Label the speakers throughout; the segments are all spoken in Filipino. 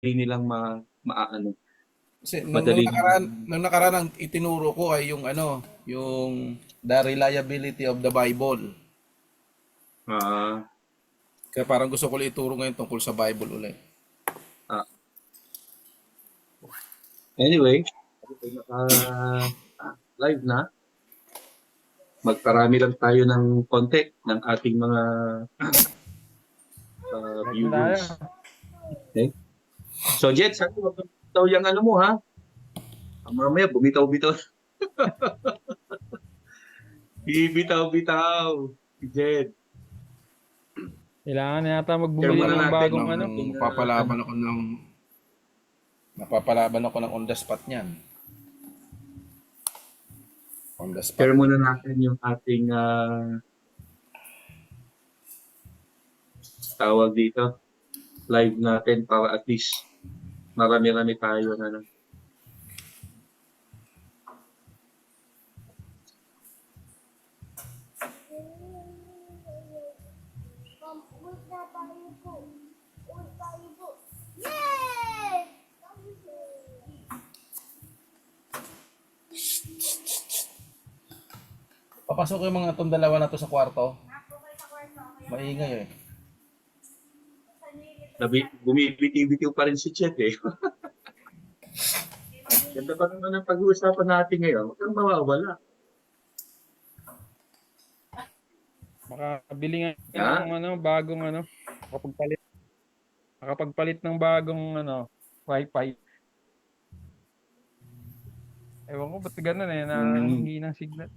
Speaker 1: nilang maaano,
Speaker 2: Kasi
Speaker 1: madali nilang
Speaker 2: nung nakaraan ang itinuro ko ay yung ano, yung the reliability of the Bible.
Speaker 1: ah,
Speaker 2: Kaya parang gusto ko ulit ituro ngayon tungkol sa Bible ulit.
Speaker 1: ah, anyway, naka live na. Magparami lang tayo ng konti ng ating mga
Speaker 3: Live na tayo.
Speaker 1: viewers. Okay? So Jet, sabi mo bumitaw yung ano mo ha? Mamaya bumitaw-bitaw. Bibitaw-bitaw. Si Jet.
Speaker 3: Kailangan na yata
Speaker 1: Share
Speaker 3: magbumili
Speaker 1: muna
Speaker 3: ng
Speaker 1: natin
Speaker 3: bagong
Speaker 1: yung
Speaker 3: ano.
Speaker 1: ating ano.
Speaker 2: Napapalaban ako ng on the spot niyan. On the spot.
Speaker 1: Share muna natin yung ating tawag dito. Live natin para at least marami-rami tayo na ano.
Speaker 2: Papasok ko yung mga itong dalawa na to sa kwarto. Maingay eh.
Speaker 1: Bumibitiw-bitiw pa rin si Chet eh. Ganda pa naman ang pag-uusapan natin ngayon. Huwag kang mawawala.
Speaker 3: Makabili nga
Speaker 1: Ha?
Speaker 3: ng ano, bagong ano, makapagpalit ng bagong ano, wifi. Ewan ko ba't ganun eh, nangihingi ng signal.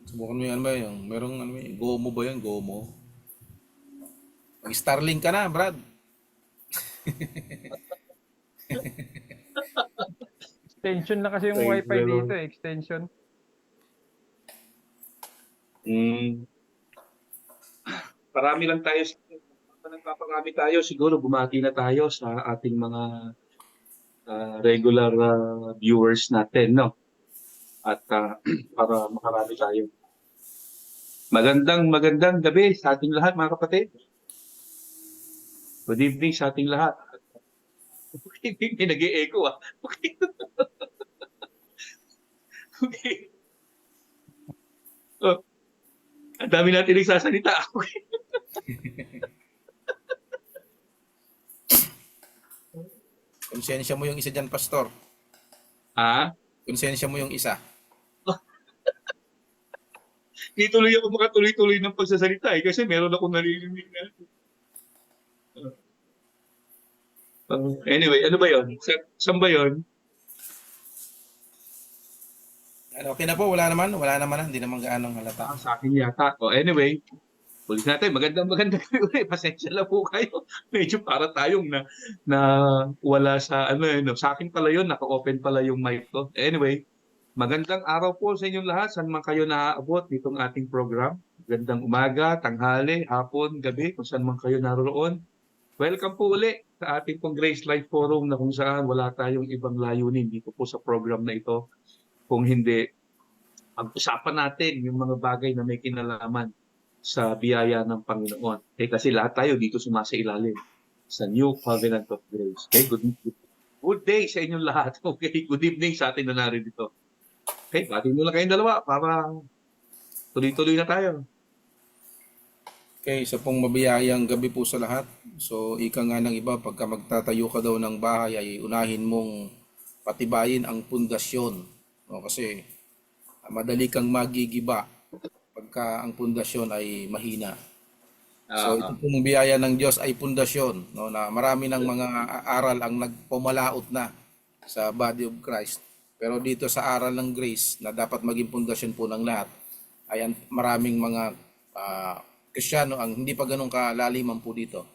Speaker 2: Subukan mo yung ano ba yung, merong ano ba yung, Gomo ba yun? Gomo? Mag-Starlink ka na, Brad.
Speaker 3: Extension na kasi yung
Speaker 1: Praise
Speaker 3: wifi
Speaker 1: the
Speaker 3: dito
Speaker 1: Lord.
Speaker 3: eh, extension.
Speaker 1: Parami lang tayo. Nagpaparami tayo. Siguro bumati na tayo sa ating mga regular viewers natin, no? At para makarami tayo. Magandang gabi sa ating lahat, mga kapatid. Good evening sa ating lahat. Hindi nag-e-echo ah. Okay. Okay. Oh, ang dami natin nagsasalita. Okay.
Speaker 2: Konsensya mo yung isa dyan, Pastor.
Speaker 1: Ah,
Speaker 2: Konsensya mo yung isa.
Speaker 1: di tuloy ako makatuloy-tuloy ng pagsasalita eh, kasi meron akong naririnig na. Anyway, ano ba yon? Saan ba yon?
Speaker 2: Ano, okay na po, wala naman, hindi naman gaanong halata.
Speaker 1: Sa akin yata. Anyway, ulit natin. Magandang gabi ulit. Pasensya na po kayo. Medyo para tayong na wala sa ano eh. No? Sa akin pala yun, naka-open pala yung mic ko. Anyway, magandang araw po sa inyong lahat. Saan man kayo naaabot nitong ating program. Magandang umaga, tanghali, hapon, gabi, kung saan man kayo naroon. Welcome po uli sa ating pong Grace Life Forum na kung saan wala tayong ibang layunin dito po sa program na ito. Kung hindi, pag-usapan natin yung mga bagay na may kinalaman sa biyaya ng Panginoon. Kasi lahat tayo dito sumasailalim sa New Covenant of Grace. Good day sa inyong lahat. Okay, good evening sa atin na narito. Okay, bati muna kayong dalawa para tuloy-tuloy na tayo.
Speaker 2: Okay, isa pong mabiyayang gabi po sa lahat. So, ika nga ng iba, pagka magtatayo ka daw ng bahay, ay unahin mong patibayin ang pundasyon. No, kasi madali kang magigiba pagka ang pundasyon ay mahina. So, ito pong biyaya ng Diyos ay pundasyon. No, na marami ng mga aral ang nagpumalaot na sa body of Christ. Pero dito sa aral ng grace na dapat maging pundasyon po ng lahat, ay maraming mga Kristiyano ang hindi pa ganun kalaliman po dito.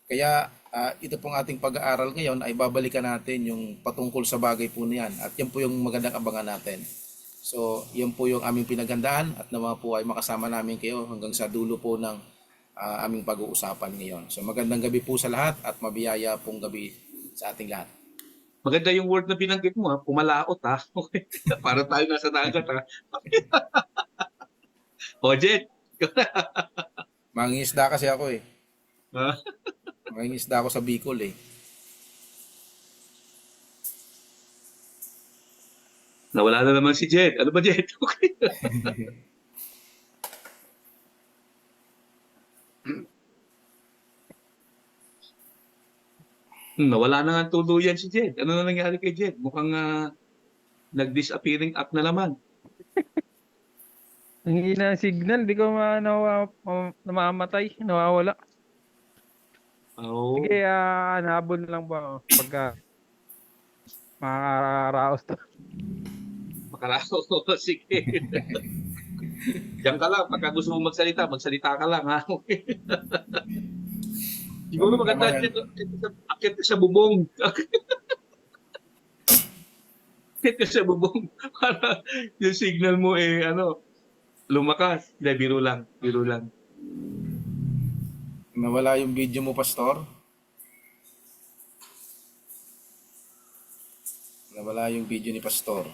Speaker 2: Kaya ito pong ating pag-aaral ngayon ay babalikan natin yung patungkol sa bagay po niyan. At yan po yung magandang abangan natin. So, yan po yung aming pinagandaan at naman po ay makasama namin kayo hanggang sa dulo po ng aming pag-uusapan ngayon. So, magandang gabi po sa lahat at mabiyaya pong gabi sa ating lahat.
Speaker 1: Maganda yung word na binanggit mo ha, pumalaot ha. Okay. Para tayo nasa dagat ha. O Jet.
Speaker 2: Mangingisda kasi ako eh. Mangingisda ako sa Bicol eh.
Speaker 1: Nawala na naman si Jed. Ano ba, Jed? Okay. Nawala na nga tuluyan si Jed. Ano na nangyari kay Jed? Mukhang nag-disappearing act na naman.
Speaker 3: Ang hina ng signal, di ko namamatay, nawawala.
Speaker 1: Oo.
Speaker 3: Sige, nahabol na lang ba ako pagka makakaraos to.
Speaker 1: Makarao. Sige. Diyan ka lang. Pagka gusto mo magsalita, magsalita ka lang, ha? Okay. Siguro maganda dyan. Akit ka sa bubong. Akit ka sa bubong. Para yung signal mo lumakas. Hindi, biro lang. Biro lang.
Speaker 2: Nawala yung video mo, Pastor. Nawala yung video ni Pastor.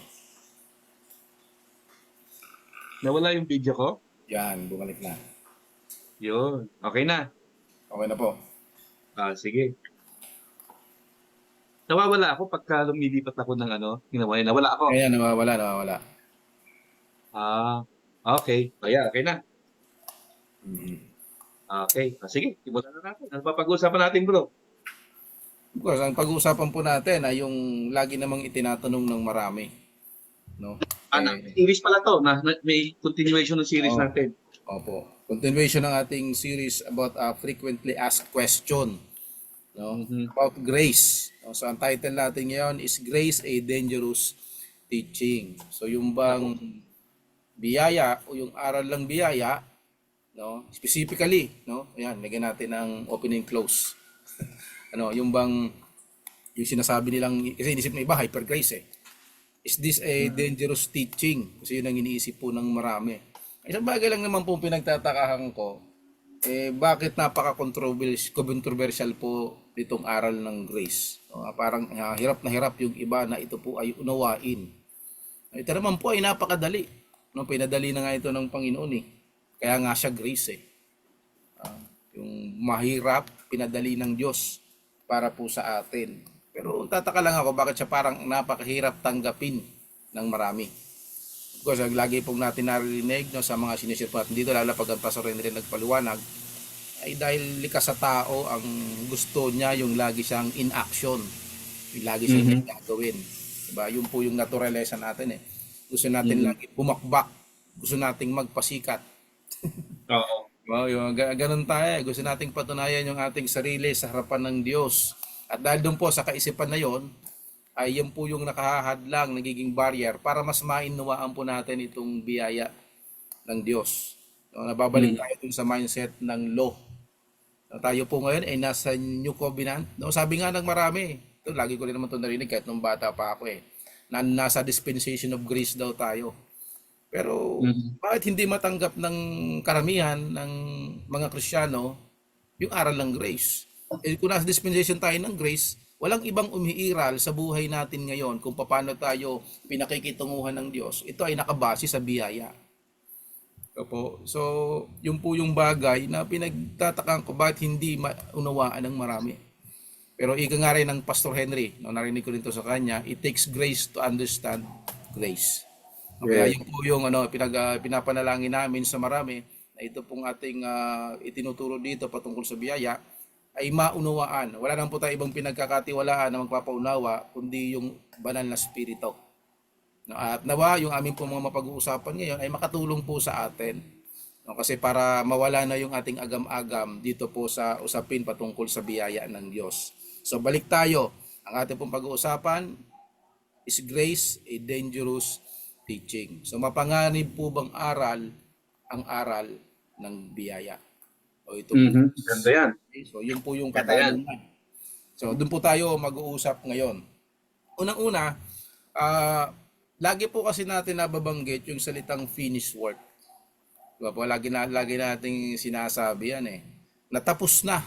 Speaker 1: Nawala yung video ko?
Speaker 2: Yan, bumalik na.
Speaker 1: Yun. Okay na.
Speaker 2: Okay na po.
Speaker 1: Sige. Nawawala ako pagka lumilipat ako ng ginawa. Nawala ako.
Speaker 2: Ayan, nawawala.
Speaker 1: Okay. Kaya, okay na.
Speaker 2: Mm-hmm.
Speaker 1: Okay. Sige, simulan na natin. Ano pa pag-uusapan natin, bro?
Speaker 2: Of course, ang pag-uusapan po natin ay yung lagi namang itinatanong ng marami. No?
Speaker 1: Series pala to. May continuation ng series natin.
Speaker 2: Opo. Continuation ng ating series about frequently asked question. No? About grace. No? So, ang title natin ngayon is Grace, a Dangerous Teaching. So, yung bang biyaya o yung aral lang biyaya, no? Specifically, no? Ayan, lagyan natin ng open and close. Yung bang yung sinasabi nilang, kasi inisip ng iba, hyper grace Is this a dangerous teaching? Kasi yun ang iniisip po ng marami. Isang bagay lang naman po pinagtatakahan ko, bakit napaka-controversial po itong aral ng grace? Parang hirap na hirap yung iba na ito po ay unawain. Ito naman po ay napakadali. Pinadali na nga ito ng Panginoon Kaya nga siya grace yung mahirap, pinadali ng Diyos para po sa atin. Pero tataka lang ako bakit siya parang napakahirap tanggapin ng marami. Of course, lagi pong natin narinig sa mga sinishare po natin dito, lalo pag ang Pastor Henry nagpaliwanag, ay dahil likas sa tao ang gusto niya yung lagi siyang in action. Yung lagi siyang gagawin. Diba? Yun po yung naturalesa natin Gusto natin lagi bumakbak. Gusto nating magpasikat.
Speaker 1: Oo.
Speaker 2: Yung ganun tayo. Gusto nating patunayan yung ating sarili sa harapan ng Diyos. At dahil doon po sa kaisipan na yon, ay yan po yung nakahadlang, nagiging barrier para mas mainuwaan po natin itong biyaya ng Diyos. Nababalik tayo dun sa mindset ng law. Tayo po ngayon ay nasa New Covenant. Sabi nga ng marami, ito, lagi ko rin naman ito narinig kahit nung bata pa ako na nasa dispensation of grace daw tayo. Pero bakit hindi matanggap ng karamihan ng mga Kristiyano yung aral ng grace? Kung nasa dispensation tayo ng grace, walang ibang umiiral sa buhay natin ngayon kung paano tayo pinakikitunguhan ng Diyos. Ito ay nakabase sa biyaya. So, yun po yung bagay na pinagtatakan ko bakit hindi maunawaan ng marami. Pero ika nga rin ng Pastor Henry, narinig ko rin to sa kanya, it takes grace to understand grace. Kaya yun po yung pinapanalangin namin sa marami na ito pong ating itinuturo dito patungkol sa biyaya ay maunawaan. Wala nang po tayo ibang pinagkakatiwalaan na magpapaunawa kundi yung banal na spirito. At nawa yung aming po mga mapag-uusapan ngayon ay makatulong po sa atin. Kasi para mawala na yung ating agam-agam dito po sa usapin patungkol sa biyaya ng Diyos. So balik tayo. Ang ating pong pag-uusapan is grace, a dangerous teaching. So mapanganib po bang aral ang aral ng biyaya? Ito
Speaker 1: Ganda yan.
Speaker 2: So yun po yung katanungan. So doon po tayo mag-uusap ngayon. Unang-una, lagi po kasi natin nababanggit yung salitang finished work. Diba po? Lagi nating sinasabi yan natapos na.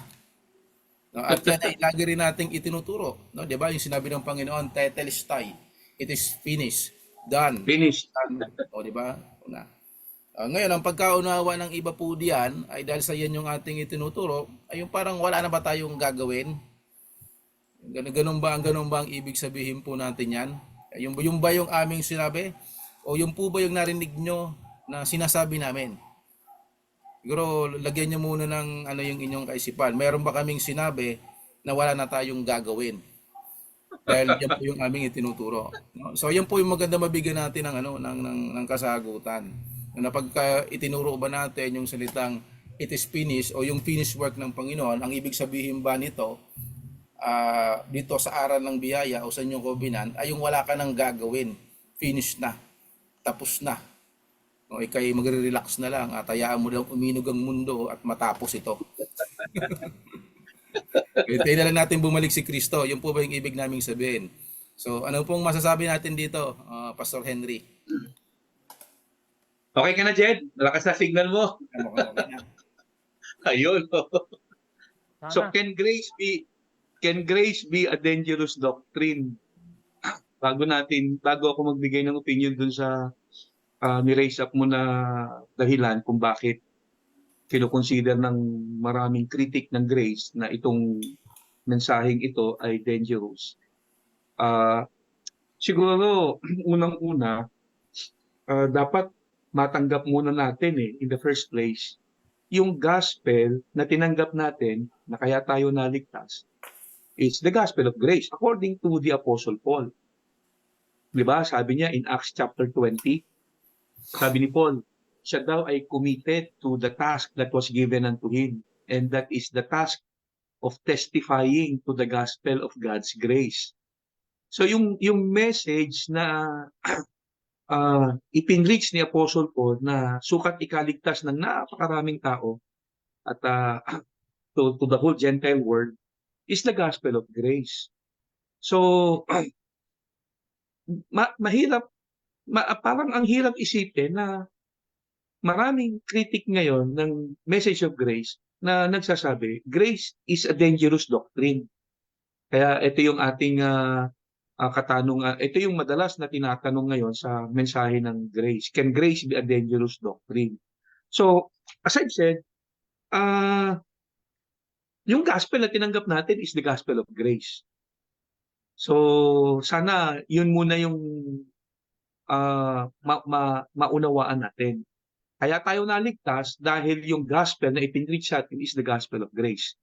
Speaker 2: At yan ay lagi rin nating itinuturo. Diba? Yung sinabi ng Panginoon, tetelestai. It is finished. Done.
Speaker 1: Finish.
Speaker 2: Diba? Ngayon, ang pagkaunawa ng iba po diyan ay dahil sa yan yung ating itinuturo, ay yung parang wala na ba tayong gagawin? Ganun ba ang ibig sabihin po natin yan? Yung ba yung aming sinabi? O yung po ba yung narinig nyo na sinasabi namin? Siguro, lagyan nyo muna ng ano yung inyong kaisipan. Meron ba kaming sinabi na wala na tayong gagawin? Dahil yan po yung aming itinuturo. No? So, yan po yung maganda mabigyan natin ng, ng kasagutan. Na pagka itinuro ba natin yung salitang it is finished o yung finished work ng Panginoon, ang ibig sabihin ba nito, dito sa aral ng biyaya o sa inyong kobinan, ay yung wala ka nang gagawin. Finished na. Tapos na. O ikay magre-relax na lang at hayaan mo lang uminog ang mundo at matapos ito. Hintayin na lang natin bumalik si Kristo. Yun po ba yung ibig naming sabihin? So, ano pong masasabi natin dito, Pastor Henry?
Speaker 1: Okay ka na, Jed? Malakas na signal mo.
Speaker 2: Okay na.
Speaker 1: Ayun. So
Speaker 3: Sana.
Speaker 1: can grace be a dangerous doctrine? Bago ako magbigay ng opinion dun sa ni-raise up mo na dahilan kung bakit kino-consider ng maraming critic ng grace na itong mensaheng ito ay dangerous. Siguro, unang-una, dapat matanggap muna natin in the first place, yung gospel na tinanggap natin na kaya tayo naligtas is the gospel of grace according to the Apostle Paul. Diba? Sabi niya in Acts chapter 20, sabi ni Paul, siya daw ay committed to the task that was given unto him, and that is the task of testifying to the gospel of God's grace. So yung message na ipinreach ni Apostle Paul na sukat ikaligtas ng napakaraming tao at to the whole Gentile world is the gospel of grace. So parang ang hirap isipin na maraming critic ngayon ng message of grace na nagsasabi, grace is a dangerous doctrine. Kaya ito yung ating katanungan, ito yung madalas na tinatanong ngayon sa mensahe ng grace. Can grace be a dangerous doctrine? So, as I've said, yung gospel na tinanggap natin is the gospel of grace. So, sana yun muna yung maunawaan natin. Kaya tayo naligtas dahil yung gospel na ipinreach sa atin is the gospel of grace.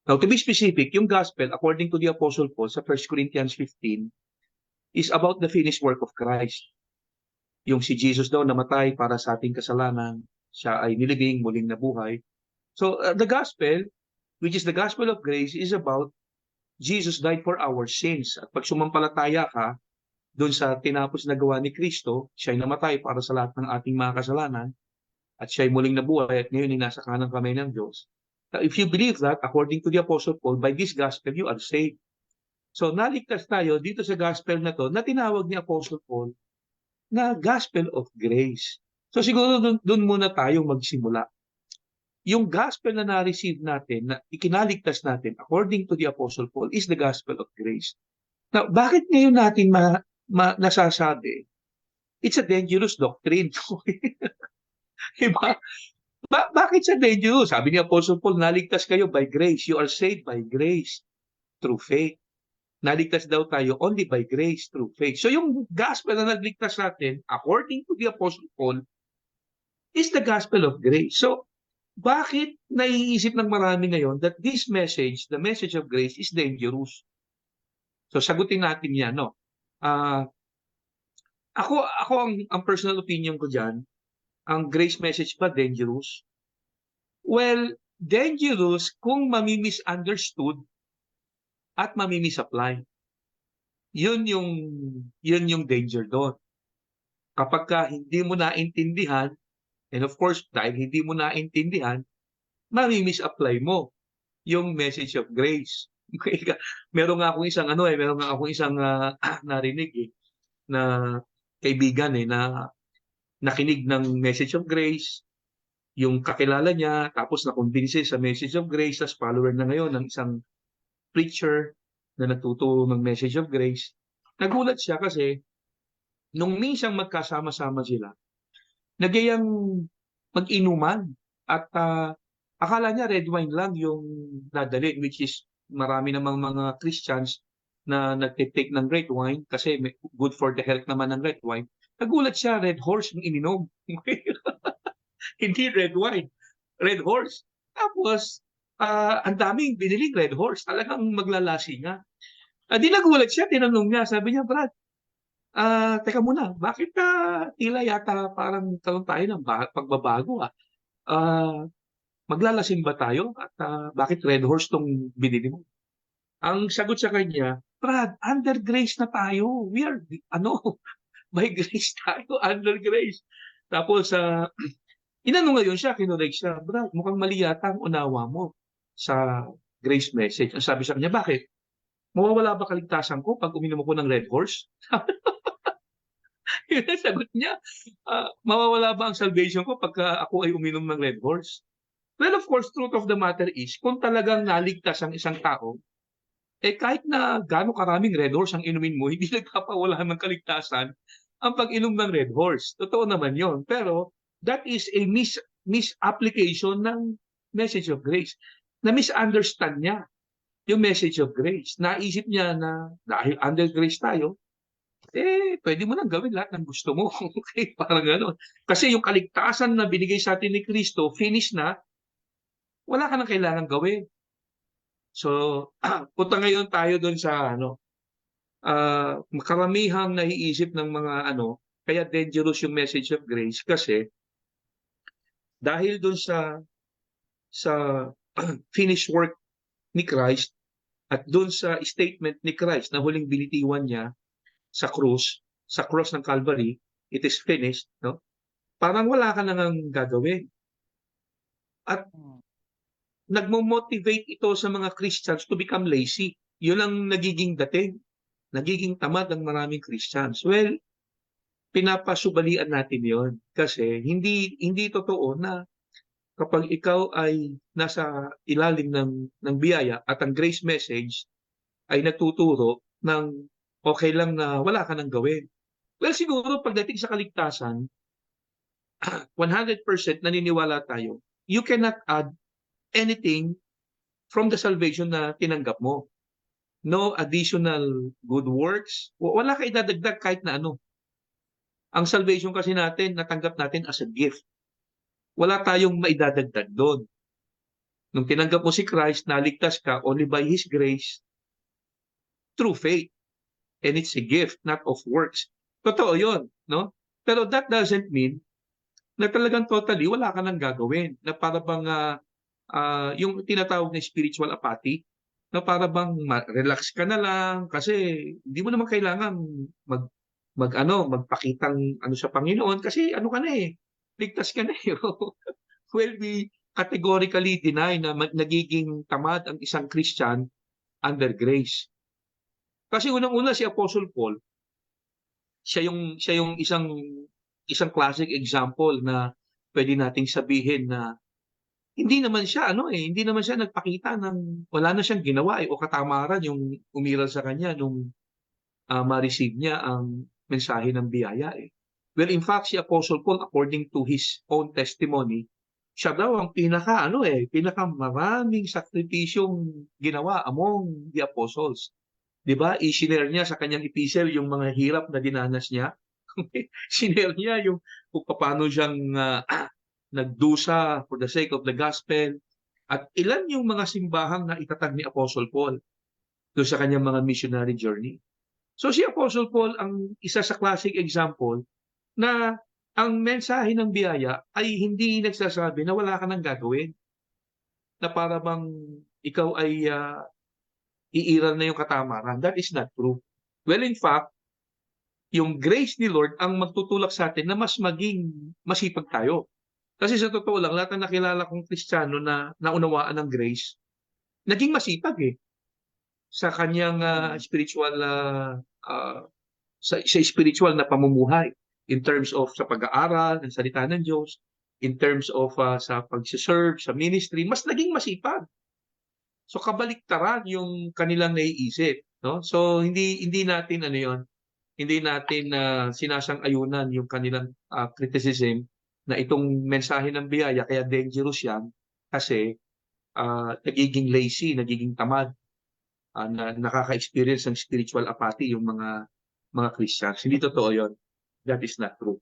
Speaker 1: Now, to be specific, yung gospel, according to the Apostle Paul sa 1 Corinthians 15, is about the finished work of Christ. Yung si Jesus daw namatay para sa ating kasalanan, siya ay nilibing, muling nabuhay. So, the gospel, which is the gospel of grace, is about Jesus died for our sins. At pag sumampalataya ka doon sa tinapos na gawa ni Kristo, siya ay namatay para sa lahat ng ating mga kasalanan, at siya ay muling nabuhay at ngayon ay nasa kanang kamay ng Diyos. Now, if you believe that, according to the Apostle Paul, by this gospel, you are saved. So, naligtas tayo dito sa gospel na to na tinawag ni Apostle Paul na gospel of grace. So, siguro doon muna tayo magsimula. Yung gospel na na-receive natin, na ikinaligtas natin, according to the Apostle Paul, is the gospel of grace. Now, bakit ngayon natin nasasabi, it's a dangerous doctrine? Diba? Bakit sa dangerous? Sabi ni Apostle Paul, naligtas kayo by grace. You are saved by grace through faith. Naligtas daw tayo only by grace through faith. So yung gospel na nagligtas natin, according to the Apostle Paul, is the gospel of grace. So, bakit naiisip ng marami ngayon that this message, the message of grace, is dangerous? So, sagutin natin yan, no? Ako ang personal opinion ko dyan, ang grace message ba dangerous? Well, dangerous kung mami-misunderstood at mami-misapply. Yun yung danger doon. Kapag ka hindi mo naintindihan, and of course, dahil hindi mo naintindihan, mami-misapply mo yung message of grace. Meron nga akong isang narinig na kaibigan na nakinig ng message of grace, yung kakilala niya, tapos nakumbinsi sa message of grace, tas follower na ngayon ng isang preacher na nagtuturo ng message of grace. Nagulat siya kasi nung minsang magkasama-sama sila, nagyayang mag-inuman at akala niya red wine lang yung dadalhin, which is marami namang mga Christians na nagte-take ng red wine kasi good for the health naman ng red wine. Nagulat siya, red horse yung ininom. Hindi red wine, red horse. Tapos, ang daming biniling red horse. Talagang maglalasi nga. Di nagulat siya, tinanong niya. Sabi niya, Brad, teka muna, bakit tila yata parang karoon tayo ng pagbabago maglalasing ba tayo? At bakit red horse tong binili mo? Ang sagot sa kanya, Brad, under grace na tayo. We are, by grace tayo, under grace. Tapos, inano ngayon siya, kinorek siya, Brad, mukhang mali yata ang unawa mo sa grace message. Ang sabi sa kanya, bakit? Mawawala ba kaligtasan ko pag uminom ako ng red horse? Yun ang sagot niya. Mawawala ba ang salvation ko pagka ako ay uminom ng red horse? Well, of course, truth of the matter is, kung talagang naligtas ang isang tao, kahit na gaano karaming red horse ang inumin mo, hindi nagpapawala ng kaligtasan ang pag-inom ng red horse. Totoo naman yon. Pero that is a misapplication ng message of grace. Na-misunderstand niya yung message of grace. Naisip niya na dahil under grace tayo, pwede mo nang gawin lahat ng gusto mo. Okay, parang gano'n. Kasi yung kaligtasan na binigay sa atin ni Kristo, finish na, wala ka nang kailangan gawin. So, punta ngayon tayo doon sa karamihang naiisip ng mga kaya dangerous yung message of grace kasi dahil doon sa finished work ni Christ at doon sa statement ni Christ na huling binitiwan niya sa cross ng Calvary, it is finished, no? Parang wala ka nang gagawin. At nagmo-motivate ito sa mga Christians to become lazy. Yun ang nagiging dating. Nagiging tamad ang maraming Christians. Well, pinapasubalian natin yon kasi hindi totoo na kapag ikaw ay nasa ilalim ng biyaya at ang grace message ay nagtuturo ng okay lang na wala ka nang gawin. Well, siguro pagdating sa kaligtasan, 100% naniniwala tayo, you cannot add anything from the salvation na tinanggap mo. No additional good works. Wala ka idadagdag kahit na ano. Ang salvation kasi natin, natanggap natin as a gift. Wala tayong maidadagdag doon. Nung tinanggap mo si Christ, naligtas ka only by His grace through faith. And it's a gift, not of works. Totoo yun, no? Pero that doesn't mean na talagang totally wala ka nang gagawin. Na para bang yung tinatawag na spiritual apathy, na para bang relax ka na lang kasi hindi mo naman kailangan magpakitang sa Panginoon kasi ka na ligtas ka na eh. Well, we categorically deny na nagiging tamad ang isang Christian under grace. Kasi unang-una si Apostle Paul, siya yung isang classic example na pwede nating sabihin na hindi naman siya nagpakita ng wala na siyang ginawa o katamaran yung umiral sa kanya nung ma-receive niya ang mensahe ng biyaya eh. Well, in fact, si Apostle Paul, according to his own testimony, siya daw ang pinakamaraming sakripisyong ginawa among the apostles. 'Di ba? I-share niya sa kanyang epistle yung mga hirap na dinanas niya. Share niya yung kung paano siyang nagdusa for the sake of the gospel. At ilan yung mga simbahang na itatag ni Apostle Paul doon sa kanyang mga missionary journey. So si Apostle Paul ang isa sa classic example na ang mensahe ng biyaya ay hindi nagsasabi na wala ka nang gagawin. Na para bang ikaw ay iiral na yung katamaran. That is not true. Well, in fact, yung grace ni Lord ang magtutulak sa atin na mas maging masipag tayo. Kasi sa totoo lang, lahat ng nakilala kong Kristiyano na naunawaan ng grace, naging masipag sa kanyang spiritual sa spiritual na pamumuhay in terms of sa pag-aaral ng salita ng Diyos, in terms of sa pag-serve, sa ministry, mas naging masipag. So kabaliktaran yung kanilang naiisip, no? So hindi natin hindi natin sinasang-ayunan yung kanilang criticism na itong mensahe ng biyaya kaya dangerous yan kasi nagiging lazy, nagiging tamad na nakaka-experience ng spiritual apathy yung mga Christians. Hindi totoo yun. That is not true.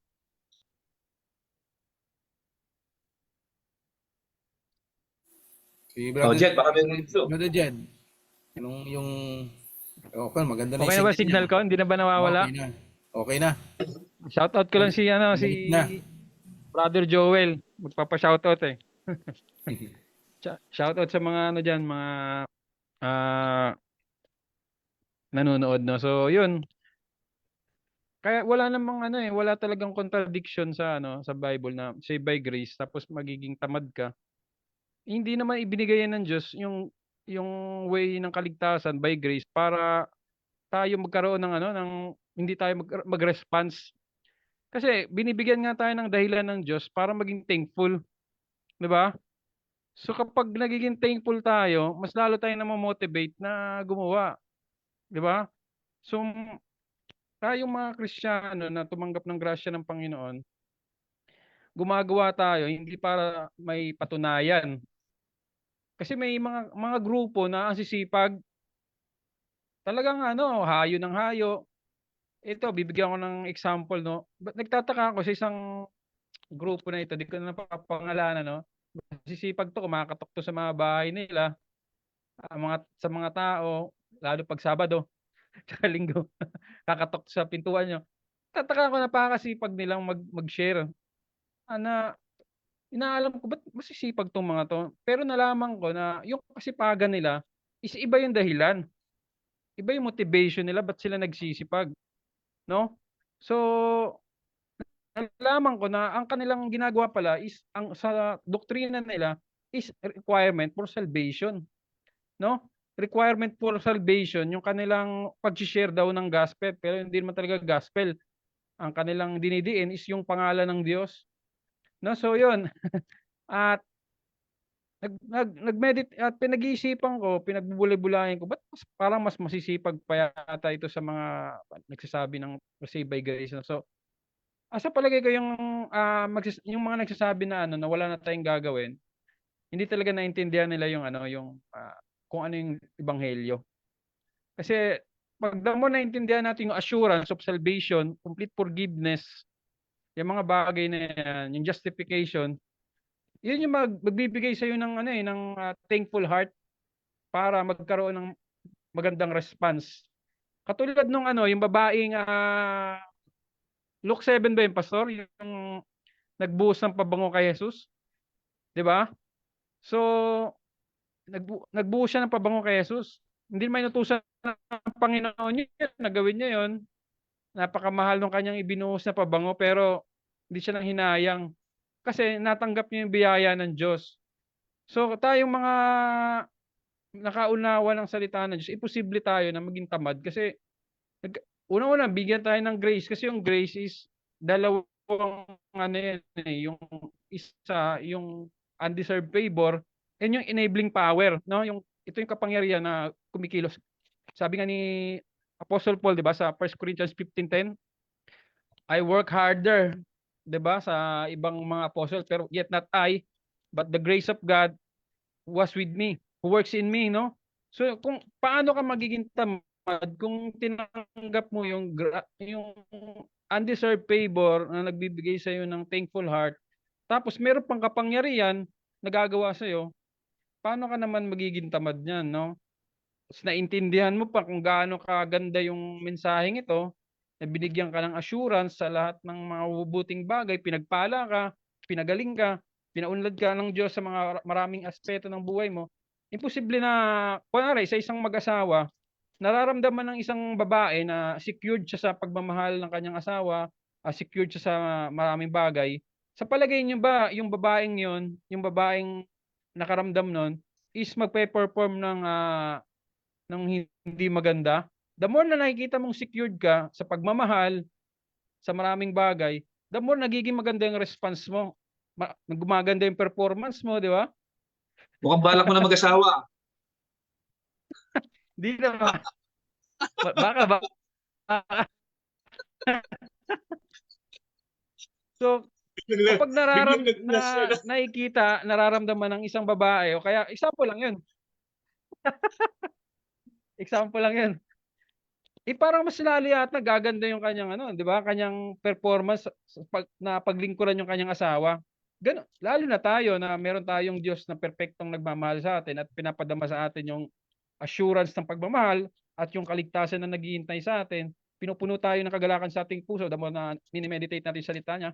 Speaker 2: Si
Speaker 1: Oh,
Speaker 2: Brother
Speaker 1: Jed, baka may gusto.
Speaker 2: Brother Jed, yung okay, maganda na
Speaker 3: Okay
Speaker 2: yung
Speaker 3: na ba
Speaker 2: signal niya.
Speaker 3: signal ko? Hindi na ba nawawala?
Speaker 2: Okay na. Okay na.
Speaker 3: Shoutout ko lang si
Speaker 2: Balik na.
Speaker 3: Brother Joel. Magpapa-shoutout eh. Shoutout sa mga ano diyan, mga ah, nanonood no. So, yun. Kaya wala namang ano eh, wala talagang contradiction sa ano, sa Bible na save by grace tapos magiging tamad ka. Hindi naman ibinigay yan ng Diyos yung way ng kaligtasan by grace para tayo magkaroon ng ano, ng hindi tayo mag-response. Kasi binibigyan nga tayo ng dahilan ng Diyos para maging thankful, 'di ba? So kapag nagiging thankful tayo, mas lalo tayong na-motivate na gumawa, 'di ba? So tayong mga Kristiyano na tumanggap ng grasya ng Panginoon, gumagawa tayo hindi para may patunayan. Kasi may mga grupo na ang sisipag, talagang ano, hayo ng hayo. Ito, bibigyan ko ng example, no? Nagtataka ako sa isang grupo na ito, di ko na napapangalanan, no? Sisipag to, kumakatok to sa mga bahay nila, sa mga tao, lalo pag Sabado, tsaka Linggo, kakatok sa pintuan nyo. Tataka ako, napakasipag nilang mag-share. Na inaalam ko, ba't masisipag tong mga to? Pero nalaman ko na yung kasipagan nila is iba yung dahilan. Iba yung motivation nila, ba't sila nagsisipag, no? So, nalaman ko na ang kanilang ginagawa pala is ang sa doktrina nila is requirement for salvation, no? Requirement for salvation yung kanilang pag-share daw ng gospel, pero hindi naman talaga gospel. Ang kanilang dinidiin is yung pangalan ng Diyos, no? So, yun. At nag-meditate at pinag-iisipan ko, pinagbubulay-bulayan ko, ba't parang mas masisipag pa yata ito sa mga nagsasabi ng save by grace. No? So, sa palagay ko yung, yung mga nagsasabi na ano, na wala na tayong gagawin, hindi talaga naintindihan nila yung ano, yung kung ano yung ebanghelyo. Kasi pag mo naintindihan natin yung assurance of salvation, complete forgiveness, yung mga bagay na yan, yung justification, yun yung magbibigay sa iyo ng ano ng thankful heart para magkaroon ng magandang response. Katulad nung ano, yung babaeng Luke 7 ba yung pastor, yung nagbuhos ng pabango kay Jesus, 'di ba? So nagbuhos siya ng pabango kay Jesus. Hindi man inutusan ng Panginoon niya na gawin niya 'yon. Napakamahal ng kanyang ibinuhos na pabango pero hindi siya nang hinayang kasi natanggap niya yung biyaya ng Diyos. So tayong mga nakaunawa ng salita ng Diyos, imposible tayo na maging tamad kasi unang-una bigyan tayo ng grace kasi yung grace is dalawang ano yan, yung isa yung undeserved favor and yung enabling power, no? Yung ito yung kapangyarihan na kumikilos. Sabi nga ni Apostle Paul, 'di ba, sa 1 Corinthians 15:10, I work harder, 'di ba, sa ibang mga apostle pero yet not I, but the grace of God was with me, who works in me, no? So kung paano ka magiging tamad kung tinanggap mo yung undeserved favor na nagbibigay sa iyo ng thankful heart, tapos meron pang kapangyarihan nagagawa sa iyo, paano ka naman magiging tamad niyan, no? Tapos naintindihan mo pa kung gaano kaganda yung mensaheng ito, na binigyan ka ng assurance sa lahat ng mga mabubuting bagay, pinagpala ka, pinagaling ka, pinaunlad ka ng Diyos sa mga maraming aspeto ng buhay mo. Imposible na, kunwari, sa isang mag-asawa, nararamdaman ng isang babae na secured siya sa pagmamahal ng kanyang asawa, secured siya sa maraming bagay. Sa palagay niyo ba, yung babaeng yon, yung babaeng nakaramdam nun, is magpe-perform ng hindi maganda? The more na nakikita mong secured ka sa pagmamahal, sa maraming bagay, the more nagiging maganda yung response mo. Gumaganda yung performance mo, di ba?
Speaker 1: Mukhang balak mo na mag-asawa.
Speaker 3: Di naman. Baka ba? So, kapag nakikita, nararamdaman ng isang babae, o kaya, example lang yun. Example lang 'yan. Parang mas lalo yata gaganda yung kanyang ano, 'di ba, kanyang performance sa paglingkuran yung kanyang asawa. Lalo na tayo na meron tayong Diyos na perpektong nagmamahal sa atin at pinapadama sa atin yung assurance ng pagmamahal at yung kaligtasan na naghihintay sa atin. Pinupuno tayo ng kagalakan sa ating puso the more na mini-meditate natin yung salita niya.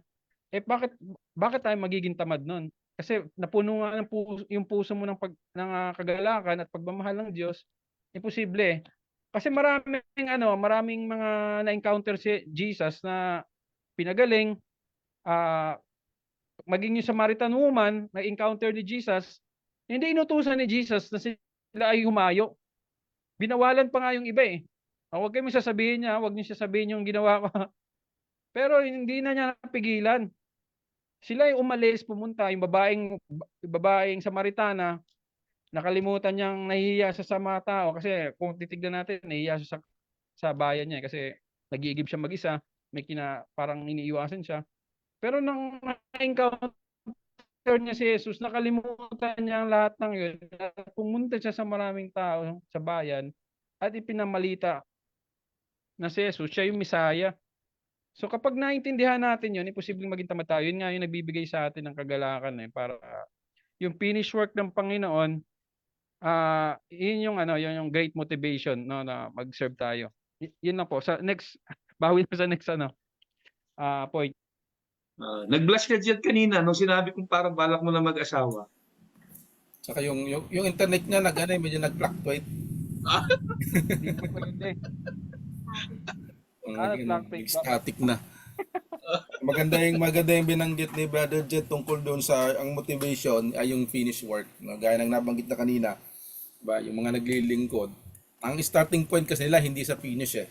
Speaker 3: Bakit tayo magiging tamad nun? Kasi napuno nga yung puso mo ng kagalakan at pagmamahal ng Diyos, imposible eh. Kasi maraming mga na-encounter si Jesus na pinagaling, ah, maging yung Samaritan woman na-encounter ni Jesus, hindi inutusan ni Jesus na sila ay humayo. Binawalan pa nga yung iba eh. Huwag kayong sasabihin niya, huwag niyo sasabihin yung ginawa ko. Pero hindi na niya napigilan. Sila ay umalis, pumunta, yung babaeng Samaritana, nakalimutan niyang nahihiya siya sa mga tao kasi kung titignan natin, nahihiya siya sa bayan niya kasi nag-iigib siya mag-isa, parang iniiwasan siya. Pero nang na-encounter niya si Jesus, nakalimutan niya ang lahat ng yun. Pumunta siya sa maraming tao sa bayan at ipinamalita na si Jesus, siya yung Misaya. So kapag naintindihan natin yun, imposibleng maging tamad tayo. Yun nga yung nagbibigay sa atin ng kagalakan para yung finish work ng Panginoon, yun yung yun yung great motivation no na mag-serve tayo. Yun lang po. Sa next bawi na sa next point.
Speaker 1: Nag-blush ka dyan kanina nung sinabi kong parang balak mo na mag-asawa.
Speaker 2: Saka yung internet niya medyo nag-fluctuate.
Speaker 3: Hindi po pwede. Fluctuate ba?
Speaker 2: Static na. Maganda yung binanggit ni Brother Jet tungkol doon sa ang motivation ay yung finish work. No? Gaya ng nabanggit na kanina, ba, yung mga naglilingkod, ang starting point kasi nila hindi sa finish eh.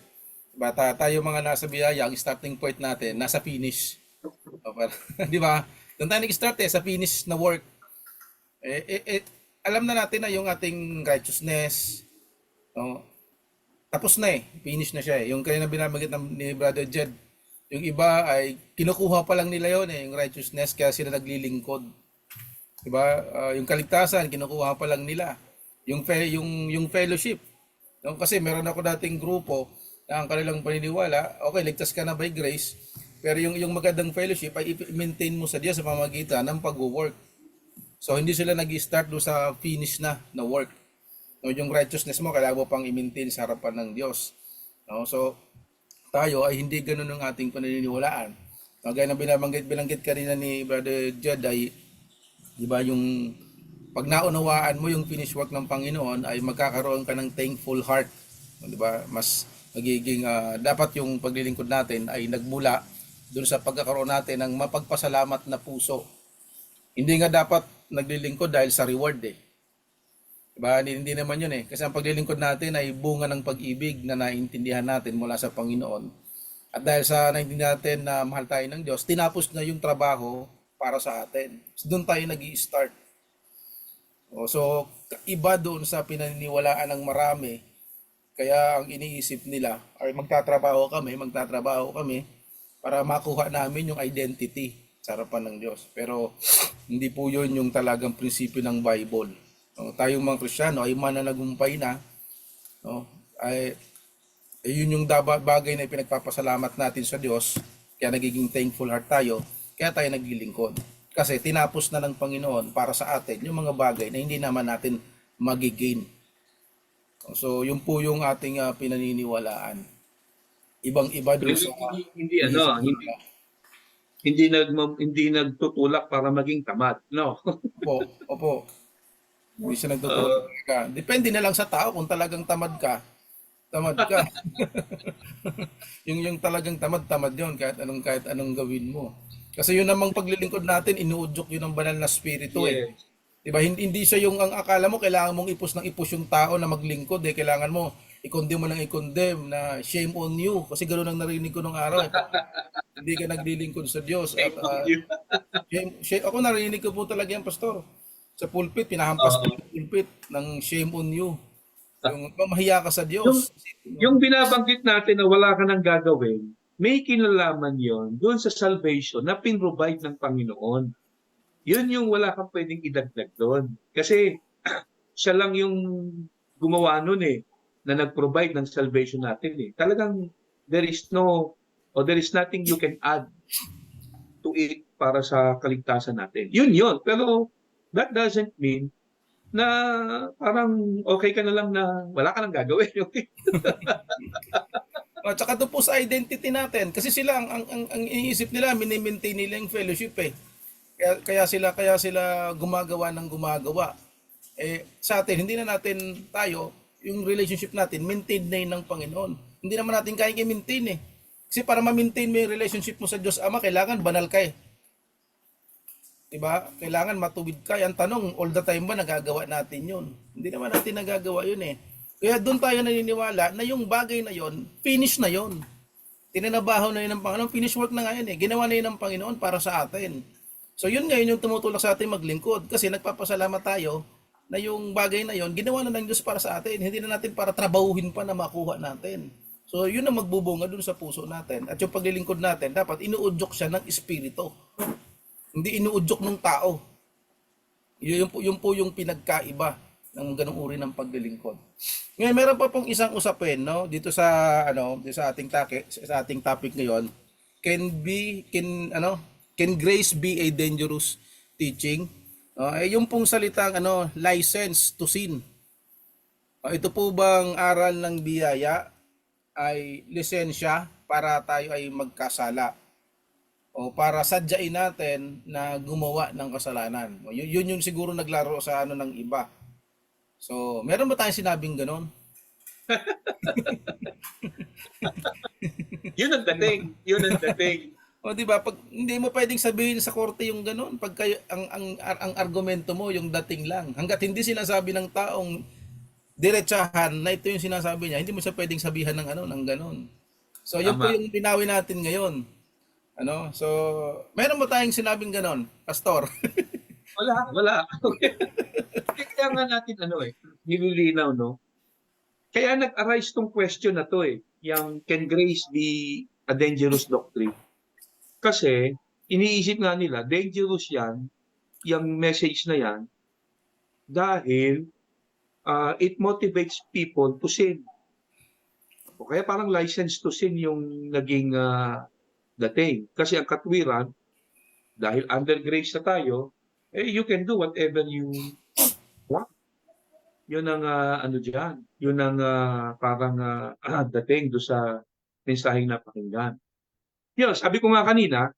Speaker 2: Diba, tayo mga nasa biyaya, ang starting point natin nasa finish. Di ba? Doon tayo nag-start sa finish na work. Alam na natin na yung ating righteousness, no? Tapos na finish na siya Yung kanina binabanggit ni Brother Jed, yung iba ay kinukuha pa lang nila yon yung righteousness kaya sila naglilingkod. Diba? Yung kaligtasan kinukuha pa lang nila. Yung fellowship. No? Kasi meron ako dating grupo na ang kanilang paniniwala, okay, ligtas ka na by grace, pero yung magandang fellowship ay i-maintain mo sa Diyos sa pamamagitan ng pag-work. So hindi sila nag-start do sa finish na work. No, yung righteousness mo kailangan mo pang i-maintain sa harapan ng Diyos. No? So tayo ay hindi ganoon ang ating paniniwalaan. Gaya ng binanggit kanina ni Brother Jed ay, di ba, yung pag naunawaan mo yung finish work ng Panginoon ay magkakaroon ka ng thankful heart. Di ba? Mas magiging dapat yung paglilingkod natin ay nagmula doon sa pagkakaroon natin ng mapagpasalamat na puso. Hindi nga dapat naglilingkod dahil sa reward Diba? Hindi naman yun Kasi ang paglilingkod natin ay bunga ng pag-ibig na naintindihan natin mula sa Panginoon. At dahil sa naintindihan natin na mahal tayo ng Diyos, tinapos na yung trabaho para sa atin. So, doon tayo nag-i-start. So, iba doon sa pinaniniwalaan ng marami. Kaya ang iniisip nila, ay magtatrabaho kami para makuha namin yung identity sa harapan ng Diyos. Pero hindi po yun yung talagang prinsipyo ng Bible. Tayong mga Kristiyano ay mananagumpay na, yun yung bagay na pinagpapasalamat natin sa Diyos, kaya nagiging thankful heart tayo, kaya tayo naglilingkod. Kasi tinapos na ng Panginoon para sa atin yung mga bagay na hindi naman natin magigain. So yun po yung ating pinaniniwalaan. Ibang-iba doon sa
Speaker 1: hindi nagtutulak para maging tamad, no?
Speaker 2: Opo. Hindi siya nagtutulak talaga. Depende na lang sa tao kung talagang tamad ka. yung talagang tamad yun kahit anong gawin mo. Kasi yun namang paglilingkod natin, inuudyok yun ng banal na spirito Diba? Hindi siya yung ang akala mo kailangan mong ipus yung tao na maglingkod Kailangan mo i-condemn na shame on you. Kasi ganoon ang narinig ko nung araw. Hindi ka naglilingkod sa Diyos. At, ako narinig ko po talaga yan, Pastor. Sa pulpit, pinahampas ko yung pulpit ng shame on you. Yung mahiya ka sa Diyos.
Speaker 1: Yung binabanggit natin na wala ka nang gagawin, may kinalaman yon doon sa salvation na pinrovide ng Panginoon. Yun yung wala kang pwedeng idagdag doon. Kasi siya lang yung gumawa nun na nag-provide ng salvation natin eh. Talagang there is nothing you can add to it para sa kaligtasan natin. Yun. Pero that doesn't mean na parang okay ka na lang na wala ka nang gagawin. Okay?
Speaker 2: At saka doon po sa identity natin kasi sila ang iniisip nila, mini-maintain nila yung fellowship eh. Kaya sila gumagawa ng gumagawa. Eh sa atin hindi na natin tayo yung relationship natin maintain na yun ng Panginoon. Hindi naman natin kaya i-maintain eh. Kasi para ma-maintain mo yung relationship mo sa Diyos Ama, kailangan banal ka eh. Diba? Kailangan matuwid ka. Ang tanong, all the time ba nagagawa natin yun? Hindi naman natin nagagawa yun eh. Kaya doon tayo naniniwala na yung bagay na yun, finish na yun. Tinanabaho na yun ng Panginoon. Finish work na nga yun eh. Ginawa na yun ng Panginoon para sa atin. So yun ngayon yung tumutulak sa atin maglingkod. Kasi nagpapasalamat tayo na yung bagay na yun, ginawa na ng Diyos para sa atin. Hindi na natin para trabahuhin pa na makuha natin. So yun ang magbubunga dun sa puso natin. At yung paglilingkod natin, dapat inuudyok siya ng Espiritu. Hindi inuudyok ng tao. Yun po yung pinagkaiba ng ganung uri ng paglilingkod. Ngayon meron pa pong isang usapin no dito sa ating topic ngayon. Can grace be a dangerous teaching? Yung pong salitang license to sin. Ito po bang aral ng biyaya ay lisensya para tayo ay magkasala o para sadyain natin na gumawa ng kasalanan? Yun yung siguro naglaro sa ng iba. So, meron ba tayong sinabing ganon?
Speaker 1: Yun ang dating.
Speaker 2: O di ba, pag hindi mo pwedeng sabihin sa korte yung ganon, pag ang argumento mo yung dating lang. Hangga't hindi sinasabi ng taong diretsahan na ito yung sinasabi niya, hindi mo siya pwedeng sabihan ng ganon. So, yun po yung binawi natin ngayon. So, meron mo tayong sinabing ganon, Pastor?
Speaker 1: Wala. Kaya nga natin nililinaw, no? Kaya nag-arise tong question na to yung can grace be a dangerous doctrine? Kasi iniisip nga nila, dangerous yan, yung message na yan, dahil it motivates people to sin. O kaya parang license to sin yung naging dating. Kasi ang katwiran, dahil under grace na tayo, you can do whatever you want. Yun ang dyan. Yun ang parang dating do sa mensaheng napakinggan. Yun, sabi ko nga kanina,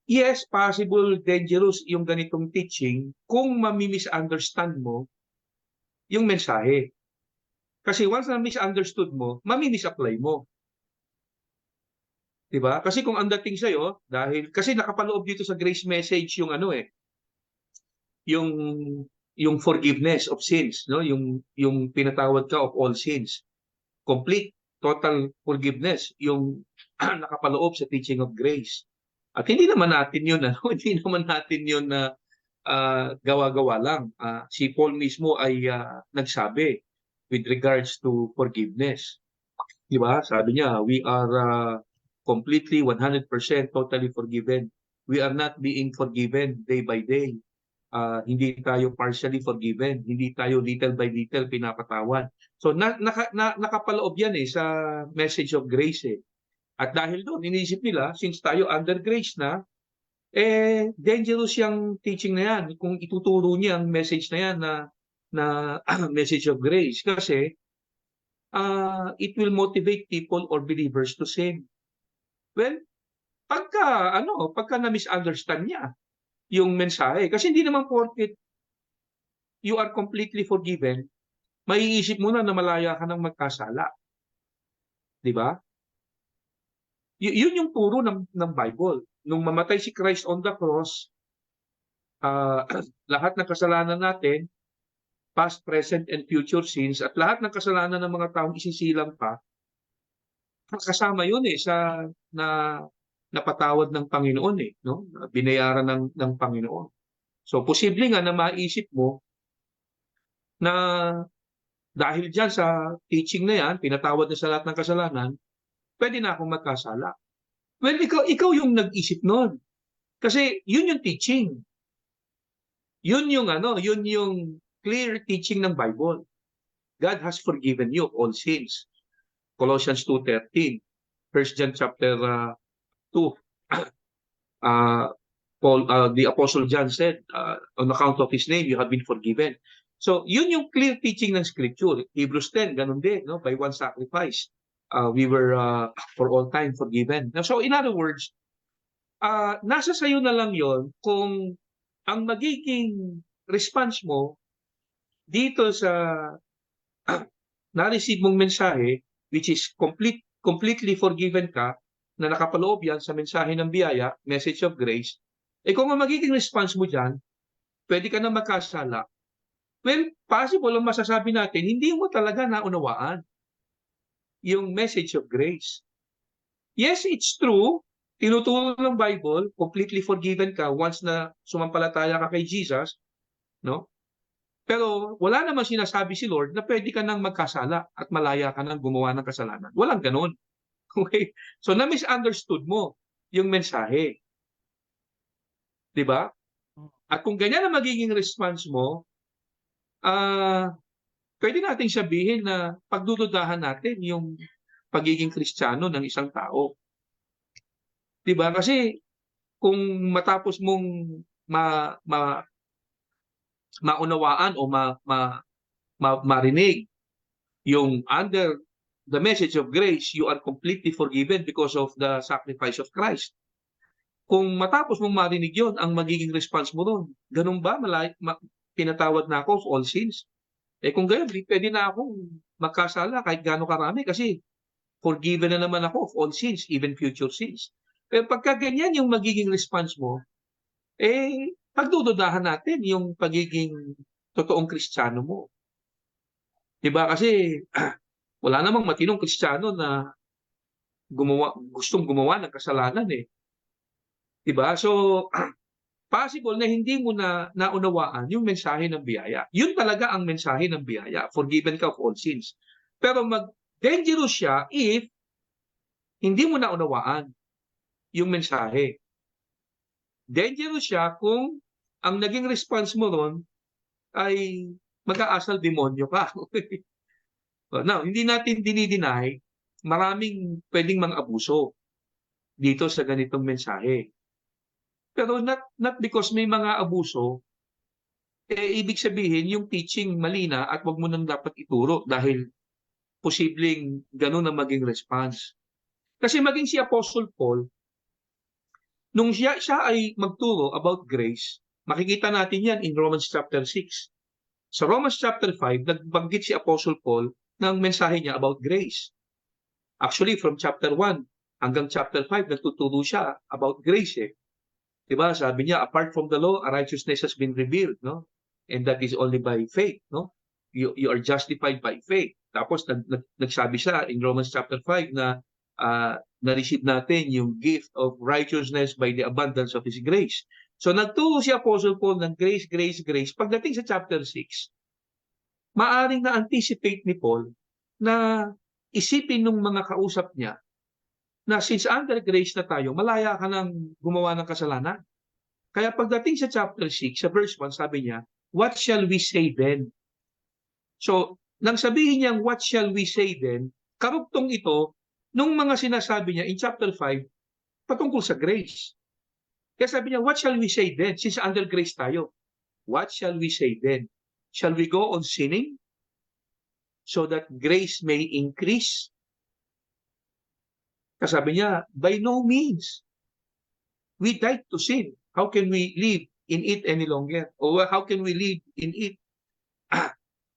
Speaker 1: yes, possible dangerous yung ganitong teaching kung mami-misunderstand mo yung mensahe. Kasi once na misunderstood mo, mami-misapply mo. Diba? Kasi kung ang dating sa'yo, kasi nakapaloob dito sa grace message yung yung forgiveness of sins, no? Yung pinatawad ka of all sins. Complete, total forgiveness, yung nakapaloob sa teaching of grace. At hindi naman natin yun, hindi naman natin yun na gawa-gawa lang. Si Paul mismo ay nagsabi with regards to forgiveness. Diba? Sabi niya, we are completely 100% totally forgiven. We are not being forgiven day by day. Hindi tayo partially forgiven. Hindi tayo little by little pinapatawad. So nakapaloob yan sa message of grace At dahil doon, iniisip nila, since tayo under grace na, dangerous yung teaching na yan. Kung ituturo niya ang message na yan na message of grace. Kasi it will motivate people or believers to sin. Well, pagka na-misunderstand niya yung mensahe, kasi hindi naman porket you are completely forgiven, maiisip mo na malaya ka ng magkasala. Di ba? Yun yung turo ng Bible. Nung mamatay si Christ on the cross, lahat ng kasalanan natin, past, present, and future sins, at lahat ng kasalanan ng mga taong isisilang pa, kasama yun sa napatawad ng Panginoon no? Binayaran ng Panginoon. So posible nga na maisip mo na dahil diyan sa teaching na yan, pinatawad na sa lahat ng kasalanan, pwede na akong magkasala. Well, ikaw yung nag-isip noon. Kasi yun yung teaching. Yun yung clear teaching ng Bible. God has forgiven you all sins. Colossians 2:13. 1 John chapter 2. The Apostle John said, on account of His name, you have been forgiven. So, yun yung clear teaching ng Scripture. Hebrews 10, ganun din, no? By one sacrifice, we were for all time forgiven. Now, so, in other words, nasa sayo na lang yon kung ang magiging response mo dito sa na-receive mong mensahe, which is completely forgiven ka, na nakapaloob yan sa mensahe ng biyaya, message of grace, kung ang magiging response mo dyan, pwede ka na magkasala. Well, possible ang masasabi natin, hindi mo talaga naunawaan yung message of grace. Yes, it's true. Tinuturo ng Bible, completely forgiven ka once na sumampalataya ka kay Jesus, no? Pero wala namang sinasabi si Lord na pwede ka nang magkasala at malaya ka nang gumawa ng kasalanan. Walang ganun. Okay? So, na-misunderstood mo yung mensahe. Diba? At kung ganyan ang magiging response mo, pwede nating sabihin na pagdududahan natin yung pagiging Kristiyano ng isang tao. Diba? Kasi kung matapos mong maunawaan o marinig yung under the message of grace, you are completely forgiven because of the sacrifice of Christ. Kung matapos mong marinig yon, ang magiging response mo ron, ganun ba? Pinatawad na ako of all sins? Kung gayon, pwede na akong magkasala kahit gaano karami kasi forgiven na naman ako of all sins, even future sins. Pero pagka ganyan yung magiging response mo, pagdududahan natin yung pagiging totoong Kristiyano mo. Diba? Kasi wala namang matinong Kristiyano na gustong gumawa ng kasalanan eh. Diba? So, possible na hindi mo na naunawaan yung mensahe ng biyaya. Yun talaga ang mensahe ng biyaya. Forgiven ka of all sins. Pero dangerous siya if hindi mo naunawaan yung mensahe. Dangerous siya kung ang naging response mo ron ay mag-aasal demonyo ka. Now, hindi natin dinideny, maraming pwedeng mga abuso dito sa ganitong mensahe. Pero not because may mga abuso, ibig sabihin yung teaching mali na at wag mo nang dapat ituro dahil posibleng ganun ang maging response. Kasi maging si Apostle Paul, nung siya ay magturo about grace, makikita natin yan in Romans chapter 6. Sa Romans chapter 5, nagbanggit si Apostle Paul ng mensahe niya about grace. Actually, from chapter 1 hanggang chapter 5, nagtuturo siya about grace eh. Diba? Sabi niya, apart from the law, a righteousness has been revealed, no? And that is only by faith, no? You are justified by faith. Tapos nagsabi siya in Romans chapter 5 na na-receive natin yung gift of righteousness by the abundance of His grace. So nagturo si Apostle Paul ng grace, grace, grace. Pagdating sa chapter 6, maaring na-anticipate ni Paul na isipin ng mga kausap niya na since under grace na tayo, malaya ka nang gumawa ng kasalanan. Kaya pagdating sa chapter 6, sa verse 1, sabi niya, what shall we say then? So, nang sabihin niyang what shall we say then, karugtong ito nung mga sinasabi niya in chapter 5 patungkol sa grace. Kaya sabi niya, what shall we say then? Since under grace tayo, what shall we say then? Shall we go on sinning so that grace may increase? Kasabi niya, by no means. We died to sin. How can we live in it any longer? Or how can we live in it?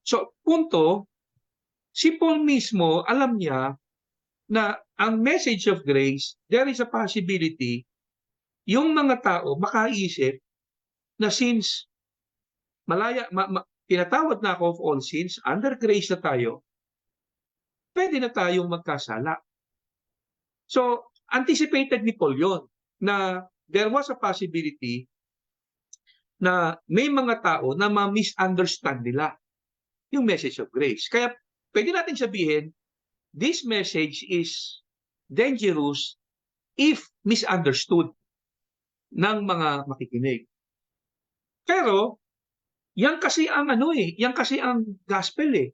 Speaker 1: So, punto, si Paul mismo, alam niya na ang message of grace, there is a possibility yung mga tao makaisip na since tinatawad na ako of all sins, under grace na tayo, pwede na tayong magkasala. So, anticipated ni Paul yun, na there was a possibility na may mga tao na ma-misunderstand nila yung message of grace. Kaya pwede natin sabihin, this message is dangerous if misunderstood ng mga makikinig. Pero, yan kasi ang yan kasi ang gospel eh.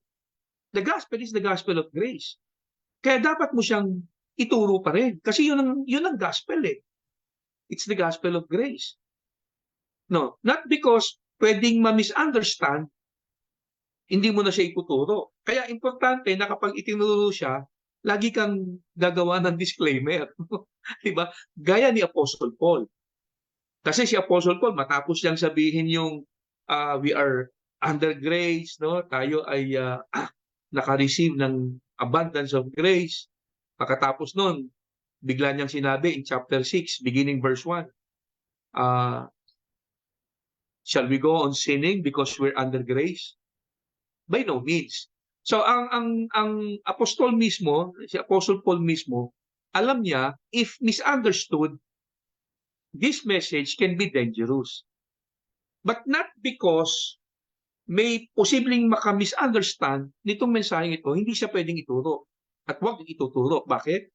Speaker 1: The gospel is the gospel of grace. Kaya dapat mo siyang ituro pa rin. Kasi yun ang gospel eh. It's the gospel of grace. No, not because pwedeng ma-misunderstand, hindi mo na siya ituturo. Kaya importante na kapag itinuro siya, lagi kang gagawa ng disclaimer. Diba? Gaya ni Apostle Paul. Kasi si Apostle Paul, matapos siyang sabihin yung we are under grace, no? Tayo ay naka-receive ng abundance of grace. Pagkatapos nun, bigla niyang sinabi in chapter 6, beginning verse 1, shall we go on sinning because we're under grace? By no means. So ang apostol mismo, si Apostle Paul mismo, alam niya if misunderstood, this message can be dangerous. But not because may posibleng maka-misunderstand nitong mensaheng ito, hindi siya pwedeng ituro. At huwag ituturo. Bakit?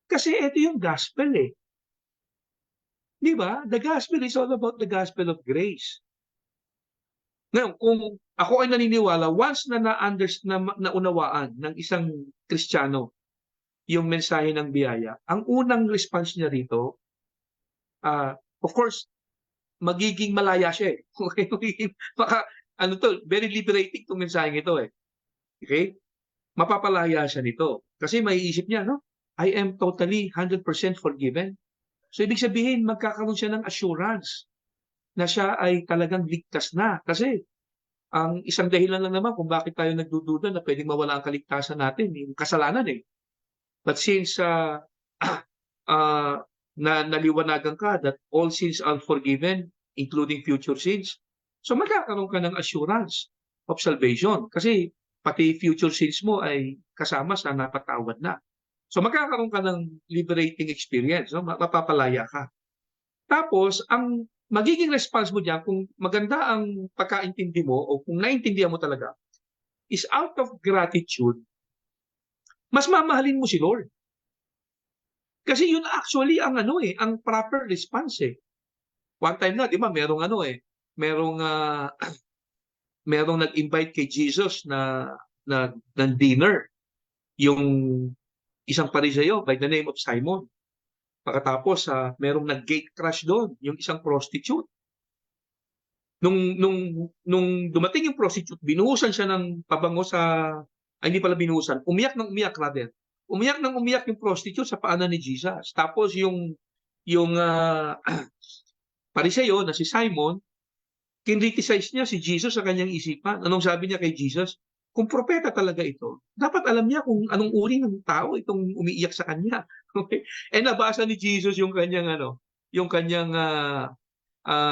Speaker 1: Kasi ito yung gospel eh. Di ba? The gospel is all about the gospel of grace. Ngayon, kung ako ay naniniwala, once na naunawaan ng isang Kristiyano yung mensahe ng biyaya, ang unang response niya rito, of course, magiging malaya siya eh. Okay? Very liberating itong mensaheng ito eh. Okay? Mapapalaya siya nito. Kasi maiisip niya, no? I am totally 100% forgiven. So, ibig sabihin, magkakaroon siya ng assurance na siya ay talagang ligtas na. Kasi, ang isang dahilan lang naman kung bakit tayo nagdududa na pwedeng mawala ang kaligtasan natin, yung kasalanan eh. But since naliwanagan ka that all sins are forgiven, including future sins, so magkakaroon ka ng assurance of salvation. Kasi pati future sins mo ay kasama sa napatawad na. So magkakaroon ka ng liberating experience, no? Mapapalaya ka. Tapos, ang magiging response mo diyan kung maganda ang pagkaintindi mo o kung naintindihan mo talaga is out of gratitude, mas mamahalin mo si Lord. Kasi yun actually ang ang proper response eh. One time na, di ba, merong nag-invite kay Jesus na dinner, yung isang Pariseo by the name of Simon. Pagkatapos, merong nag-gate crash doon, yung isang prostitute. Nung dumating yung prostitute, binuhusan siya ng pabango hindi pala binuhusan, umiyak rather. Umiyak yung prostitute sa paanan ni Jesus. Tapos yung Pariseo na si Simon, kinriticize niya si Jesus sa kanyang isipan. Anong sabi niya kay Jesus? Kung propeta talaga ito, dapat alam niya kung anong uri ng tao itong umiiyak sa kanya. Okay? Nabasa ni Jesus yung kanyang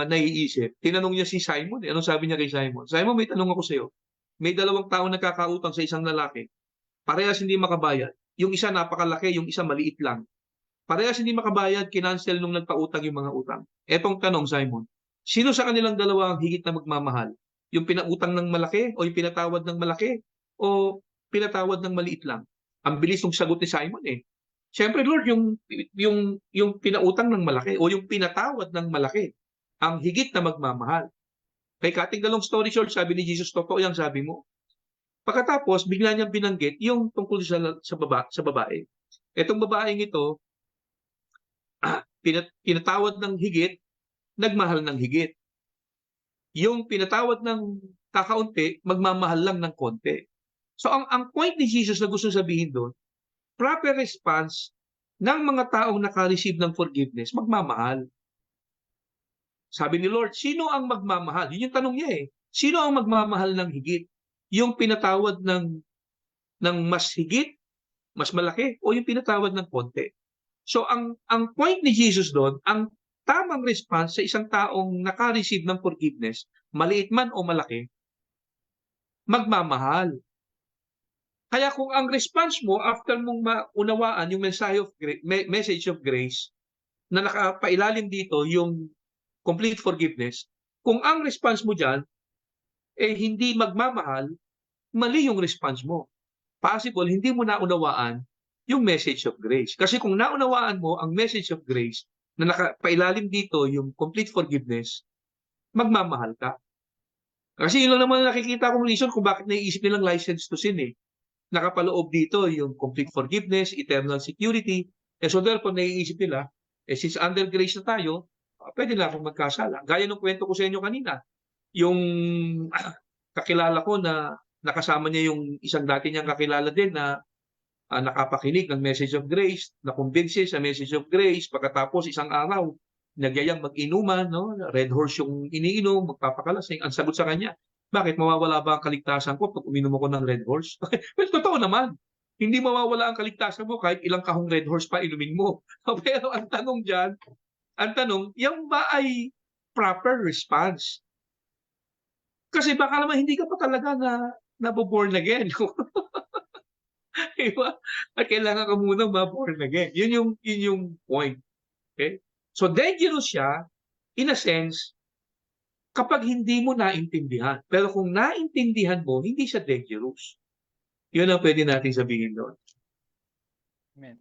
Speaker 1: naiisip. Tinanong niya si Simon. Anong sabi niya kay Simon? Simon, may tanong ako sa iyo. May 2 taong nagkakautang sa isang lalaki. Parehas hindi makabayad. Yung isa napakalaki, yung isa maliit lang. Parehas hindi makabayad, kinancel nung nagpautang yung mga utang. Etong tanong, Simon, sino sa kanilang dalawa ang higit na magmamahal? Yung pinautang ng malaki o yung pinatawad ng malaki o pinatawad ng maliit lang? Ang bilis ng sagot ni Simon eh. Siyempre Lord, yung pinautang ng malaki o yung pinatawad ng malaki ang higit na magmamahal. Kay cutting the long story short, sabi ni Jesus, totoo yung sabi mo. Pagkatapos, bigla niyang binanggit yung tungkol sa babae. Etong babaeng ito, pinatawad ng higit, nagmahal ng higit. Yung pinatawad ng kakaunti, magmamahal lang ng konti. So ang point ni Jesus na gusto sabihin doon, proper response ng mga taong naka-receive ng forgiveness, magmamahal. Sabi ni Lord, sino ang magmamahal? Yun yung tanong niya eh. Sino ang magmamahal ng higit? Yung pinatawad ng mas higit, mas malaki, o yung pinatawad ng konti? So ang point ni Jesus doon, ang tamang response sa isang taong naka-receive ng forgiveness, maliit man o malaki, magmamahal. Kaya kung ang response mo after mong maunawaan yung message of grace na nakapailalim dito yung complete forgiveness, kung ang response mo diyan hindi magmamahal, mali yung response mo. Possible hindi mo naunawaan yung message of grace. Kasi kung naunawaan mo ang message of grace na nakapailalim dito yung complete forgiveness, magmamahal ka. Kasi yun lang naman nakikita kong reason kung bakit naiisip nilang license to sin eh. nakapaloob dito yung complete forgiveness, eternal security. So therefore, naiisip nila, since under grace na tayo, pwede na akong magkasala. Gaya ng kwento ko sa inyo kanina, yung kakilala ko na nakasama niya yung isang dati niyang kakilala din na nakapakinig ng message of grace, nakumbinsi sa message of grace, pagkatapos isang araw, nagyayang mag-inuman, no? Red horse yung iniinom, magpapakalasing. Ang sagot sa kanya, bakit mawawala ba ang kaligtasan ko pag uminom ako ng red horse? Well, totoo naman. Hindi mawawala ang kaligtasan mo kahit ilang kahong red horse pa inumin mo. Pero ang tanong diyan, ang tanong, yan ba ay proper response? Kasi baka naman hindi ka pa talaga naboborn again. Di ba? At kailangan ka muna ma-born again. Yun yung point. Okay? So dangerous siya, in a sense, kapag hindi mo naintindihan. Pero kung naintindihan mo, hindi siya dangerous. Yun ang pwede natin sabihin doon.
Speaker 3: Amen.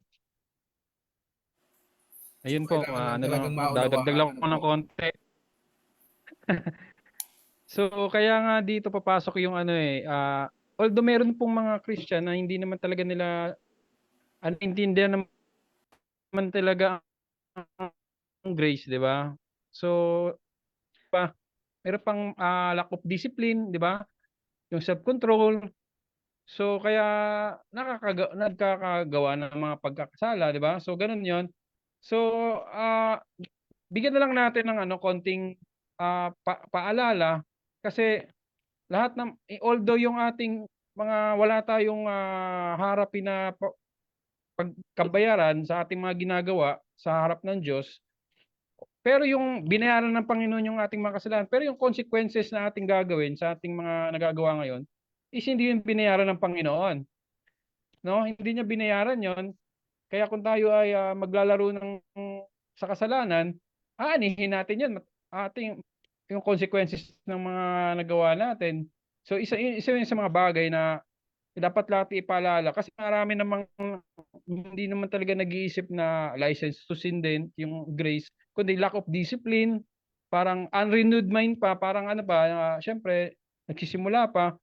Speaker 3: Ayun po,
Speaker 2: Kailangan lang
Speaker 3: ano lang,
Speaker 2: talagang maunawaan
Speaker 3: dadagdag lang ako
Speaker 2: ano
Speaker 3: ng
Speaker 2: po.
Speaker 3: konti. So, kaya nga dito papasok yung ano although meron pong mga Christian na hindi naman talaga nila intindihan naman talaga ang grace, di ba? So, meron pang lack of discipline, di ba? Yung self-control. So, kaya nagkakagawa ng mga pagkakasala, di ba? So, ganun yon. So, bigyan na lang natin ng konting paalala kasi lahat ng although yung ating mga wala tayong harapin na pagkabayaran sa ating mga ginagawa sa harap ng Diyos, pero yung binayaran ng Panginoon yung ating mga kasalanan, pero yung consequences na ating gagawin sa ating mga nagagawa ngayon is hindi yung binayaran ng Panginoon. No, hindi niya binayaran yon. Kaya kung tayo ay maglalaro sa kasalanan, aanihin natin yan. Ating yung consequences ng mga nagawa natin. So isa yun sa mga bagay na dapat natin ipaalala kasi marami namang hindi naman talaga nag-iisip na license to sin din, yung grace, kundi lack of discipline, parang unrenewed mind pa, parang ano pa, syempre, nagsisimula pa.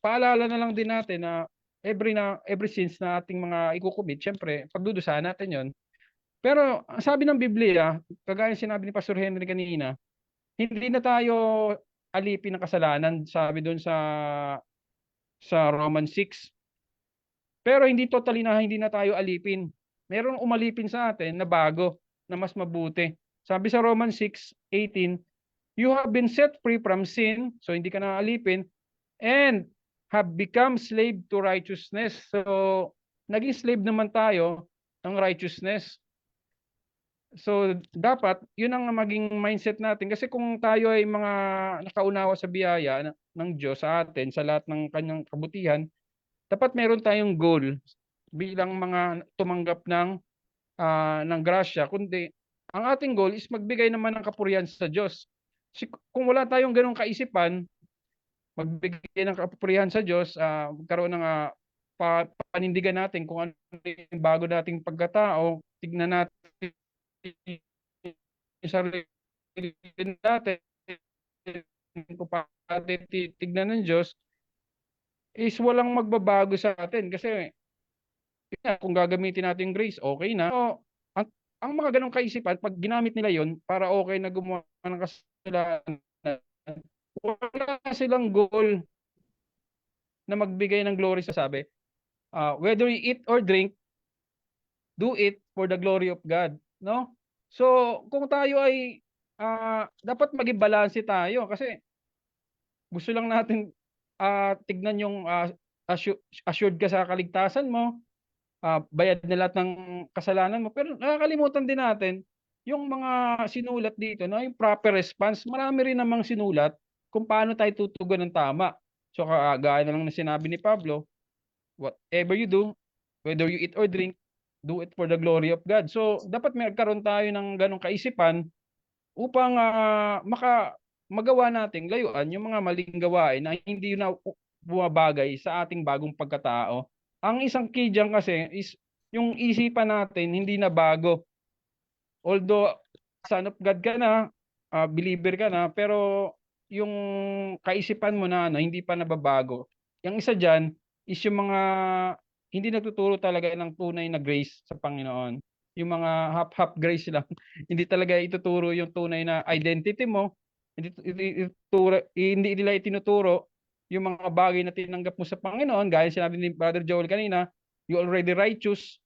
Speaker 3: Paalala na lang din natin na every sins na ating mga ikukumit, syempre, pagdudusahan natin yon. Pero ang sabi ng Biblia, kagaya sinabi ni Pastor Henry kanina, hindi na tayo alipin ng kasalanan, sabi doon sa Romans 6. Pero hindi totally na hindi na tayo alipin. Meron umalipin sa atin na bago, na mas mabuti. Sabi sa Romans 6:18, you have been set free from sin, so hindi ka na alipin, and have become slave to righteousness. So, naging slave naman tayo ng righteousness. So, dapat, yun ang maging mindset natin. Kasi kung tayo ay mga nakaunawa sa biyaya ng Diyos sa atin, sa lahat ng kanyang kabutihan, dapat meron tayong goal bilang mga tumanggap ng grasya. Kundi, ang ating goal is magbigay naman ng kapurihan sa Diyos. Kung wala tayong ganong kaisipan, magbigay ng kapurihan sa Diyos, magkaroon ng panindigan natin kung ano yung bago nating pagkatao, tignan natin yung sarili natin, kung paano tignan ng Diyos, is walang magbabago sa atin kasi kung gagamitin natin yung grace, okay na. So, ang mga ganong kaisipan, pag ginamit nila yon para okay na gumawa ng kasalanan, wala silang goal na magbigay ng glory sa sabi. Whether you eat or drink, do it for the glory of God. No? So, kung tayo ay dapat maging balanse tayo kasi gusto lang natin tignan yung assured ka sa kaligtasan mo, bayad na lahat ng kasalanan mo, pero nakakalimutan din natin yung mga sinulat dito, no? Yung proper response. Marami rin namang sinulat kung paano tayo tutugon ng tama. So, gaya na lang na sinabi ni Pablo, whatever you do, whether you eat or drink, do it for the glory of God. So, dapat magkaroon tayo ng ganong kaisipan upang magawa nating layuan yung mga maling gawain na hindi na bumabagay sa ating bagong pagkatao. Ang isang key dyan kasi is yung isipan natin hindi na bago. Although son of God ka na, believer ka na, pero yung kaisipan mo na hindi pa nababago. Yung isa dyan, is yung mga hindi nagtuturo talaga ng tunay na grace sa Panginoon. Yung mga half grace lang. Hindi talaga ituturo yung tunay na identity mo. Hindi nila itinuturo yung mga bagay na tinanggap mo sa Panginoon. Gaya sinabi ni Brother Joel kanina, you already righteous.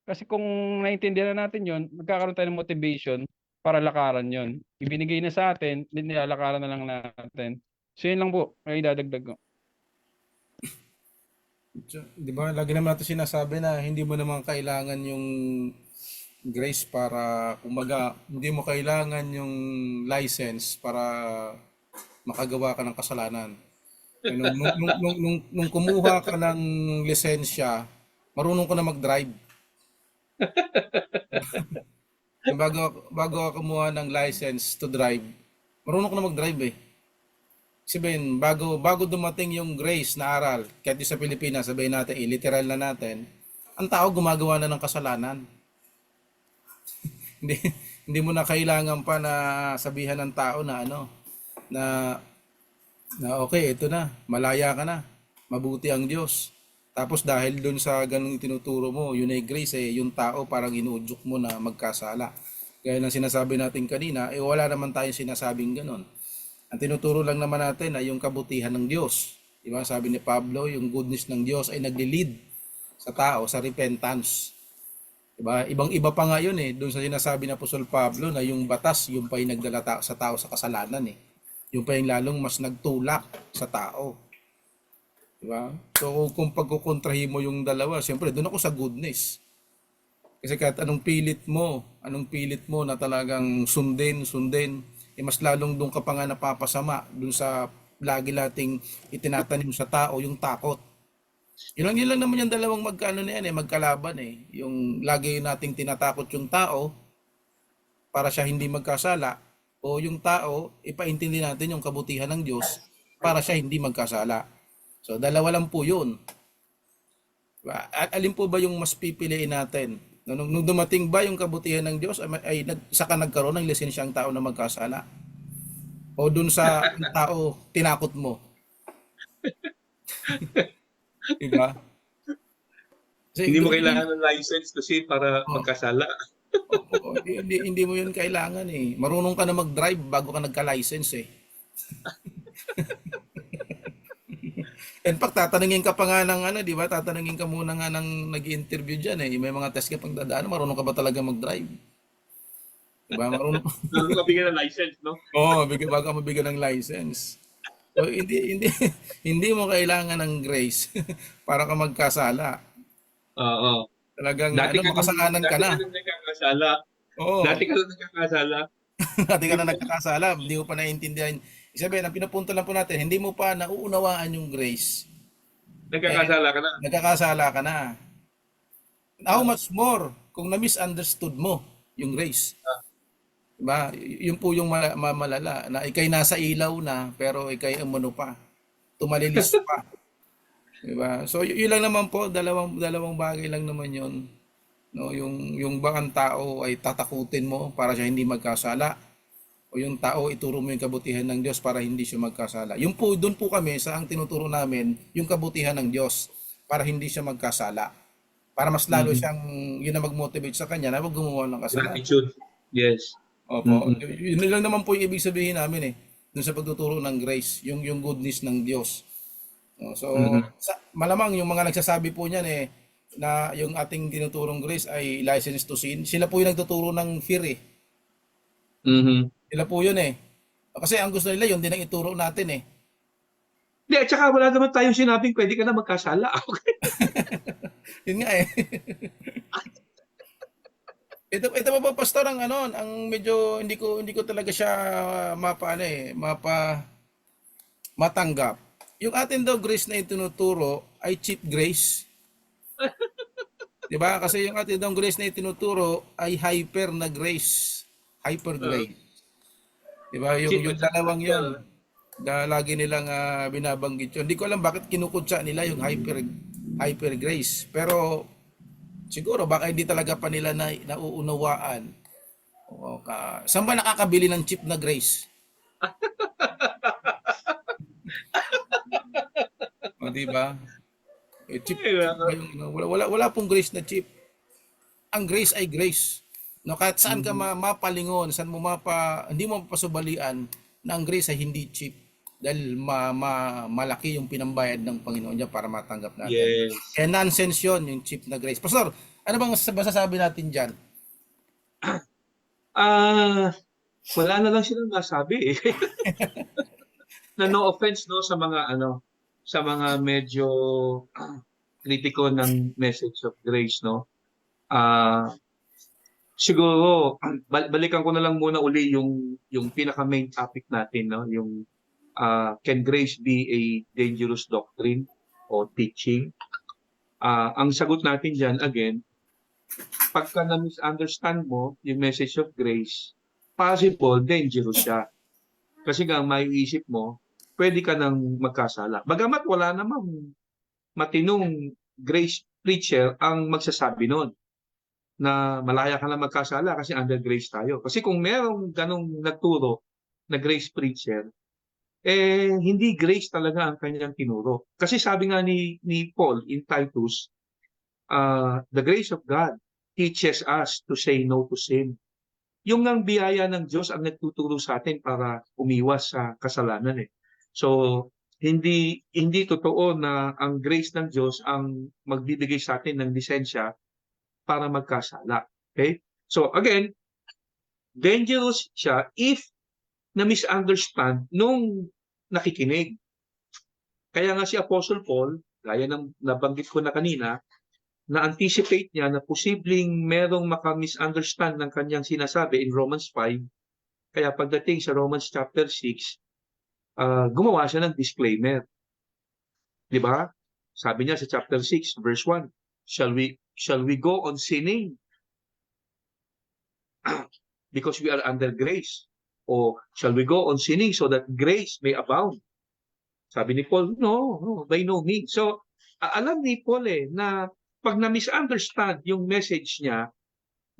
Speaker 3: Kasi kung naintindihan na natin yon, magkakaroon tayo ng motivation para lakaran yon. Ibinigay na sa atin, nilalakaran na lang natin. So yun lang po, ay dadagdag ko.
Speaker 2: Di ba? Lagi naman natin sinasabi na hindi mo naman kailangan yung grace para, kumaga, hindi mo kailangan yung license para makagawa ka ng kasalanan. Nung kumuha ka ng lisensya, marunong ka na mag-drive. Bago ka kumuha ng license to drive, marunong ka na mag-drive eh. Sabihin, bago dumating yung grace na aral, kahit sa Pilipinas, sabihin natin, literal na natin, ang tao gumagawa na ng kasalanan. hindi, hindi mo na kailangan pa na sabihan ng tao na na okay, ito na, malaya ka na, mabuti ang Diyos. Tapos dahil dun sa ganung tinuturo mo, yun ay grace yung tao parang inuudyok mo na magkasala. Gaya ng sinasabi natin kanina, wala naman tayong sinasabing ganon. Ang tinuturo lang naman natin ay yung kabutihan ng Diyos. Diba? Sabi ni Pablo, yung goodness ng Diyos ay nagli-lead sa tao sa repentance. Diba? Ibang-iba pa nga yun doon sa sinasabi ni Apostol Pablo na yung batas, yung pa yung nagdala sa tao sa kasalanan Yung pa yung lalong mas nagtulak sa tao. Diba? So kung pagkukontrahin mo yung dalawa, siyempre doon ako sa goodness. Kasi kahit anong pilit mo na talagang sundin, mas lalong doon ka pa nga napapasama doon sa lagi nating itinatanim sa tao, yung takot. Yun lang naman yung dalawang magkalaban Yung lagi nating tinatakot yung tao para siya hindi magkasala, o yung tao, ipaintindi natin yung kabutihan ng Diyos para siya hindi magkasala. So, dalawa lang po yun. At alin po ba yung mas pipiliin natin? Nung dumating ba yung kabutihan ng Diyos, saka nagkaroon ng lisensya ang tao na magkasala? O dun sa tao, tinakot mo? Diba?
Speaker 1: Hindi mo kailangan ng license kasi para
Speaker 2: Oh,
Speaker 1: magkasala.
Speaker 2: hindi mo yun kailangan Marunong ka na mag-drive bago ka nagka-license In fact, tatanungin ka pa nga ng di ba? Tatanungin ka muna nga ng nag-interview diyan May mga test ka pang dadaan, marunong ka ba talaga mag-drive? Di ba? Marunong.
Speaker 1: Bago ka bigyan ng license, no?
Speaker 2: Bago ka mabigyan ng license. So, hindi hindi mo kailangan ng grace para ka magkasala.
Speaker 1: Oo.
Speaker 2: Talagang makasalanan ka na.
Speaker 1: Dati ka na nagkakasala.
Speaker 2: Oo.
Speaker 1: Dati ka na nagkakasala.
Speaker 2: Dati ka na nagkakasala, hindi mo pa naiintindihan. Sabihin, ang pinapunto lang po natin, hindi mo pa nauunawaan yung grace.
Speaker 1: Nagkakasala ka na.
Speaker 2: Nagkakasala ka na. How much more kung na-misunderstood mo yung grace? Diba? Yun po yung malala na ikay nasa ilaw na pero ikay umano pa. Tumalilis pa. Diba? So yun lang naman po, dalawang bagay lang naman yun. No, yung bang tao ay tatakutin mo para siya hindi magkasala, o yung tao ituro mo yung kabutihan ng Diyos para hindi siya magkasala. Yung po doon po kami sa ang tinuturo namin yung kabutihan ng Diyos para hindi siya magkasala. Para mas lalo siyang yun na mag-motivate sa kanya na wag gumawa ng kasalanan.
Speaker 1: Gratitude. Yes.
Speaker 2: Opo. Yun lang naman po yung ibig sabihin namin doon sa pagtuturo ng grace, yung goodness ng Diyos. So, malamang yung mga nagsasabi po niyan na yung ating tinuturong grace ay license to sin, sila po yung nagtuturo ng fear Sila po yun Kasi ang gusto nila yun din ang ituro natin
Speaker 1: Hindi, at saka wala naman tayong sinabing pwede ka na magkasala. Okay.
Speaker 2: Yun nga Ito pa po pastor ang ang medyo hindi ko talaga siya matanggap. Yung atin daw grace na itinuturo ay cheap grace. 'Di ba? Kasi yung atin daw grace na itinuturo ay hyper na grace. Hyper grace. 'Di ba? Yung dalawang 'yon. Lagi nilang binabanggit 'yon. Hindi ko alam bakit kinukutsa nila yung hyper grace. Pero siguro baka hindi talaga pa nila nauunawaan. Saan ba nakakabili ng cheap na grace? O, diba? Cheap,
Speaker 1: Eh,
Speaker 2: cheap ba yung, wala pong grace na cheap. Ang grace ay grace. No, kahit saan ka
Speaker 1: mhm.
Speaker 2: mapalingon, saan mo hindi mo mapasubalian na ang grace ay hindi cheap. Dahil malaki yung pinambayad ng Panginoon niya para matanggap natin.
Speaker 1: Yes.
Speaker 2: Kaya nonsense yun, yung cheap na grace. Pastor, ano bang masasabi natin dyan?
Speaker 1: Ah, wala na lang silang masabi eh. Na no offense no sa mga sa mga medyo kritiko ng message of grace no. Ah, siguro balikan ko na lang muna uli yung pinaka main topic natin no, yung can grace be a dangerous doctrine o teaching? Ang sagot natin diyan again, pagka na-misunderstand mo yung message of grace, possible dangerous siya. Kasi nga maiisip mo, pwede ka nang magkasala. Bagamat wala namang matinong grace preacher ang magsasabi nun na malaya ka na magkasala kasi under grace tayo. Kasi kung merong ganong nagturo na grace preacher, hindi grace talaga ang kanyang tinuro. Kasi sabi nga ni Paul in Titus, the grace of God teaches us to say no to sin. Yung ang biyaya ng Diyos ang nagtuturo sa atin para umiwas sa kasalanan eh. So, hindi totoo na ang grace ng Diyos ang magbibigay sa atin ng lisensya para magkasala. Okay? So, again, dangerous siya if na-misunderstand nung nakikinig. Kaya nga si Apostle Paul, gaya ng nabanggit ko na kanina, na-anticipate niya na posibleng merong maka-misunderstand ng kanyang sinasabi in Romans 5. Kaya pagdating sa Romans chapter 6, gumawa siya ng disclaimer. Di ba? Sabi niya sa chapter 6, verse 1, shall we go on sinning because we are under grace? O shall we go on sinning so that grace may abound? Sabi ni Paul, no, by no means. So, alam ni Paul na pag na-misunderstand yung message niya,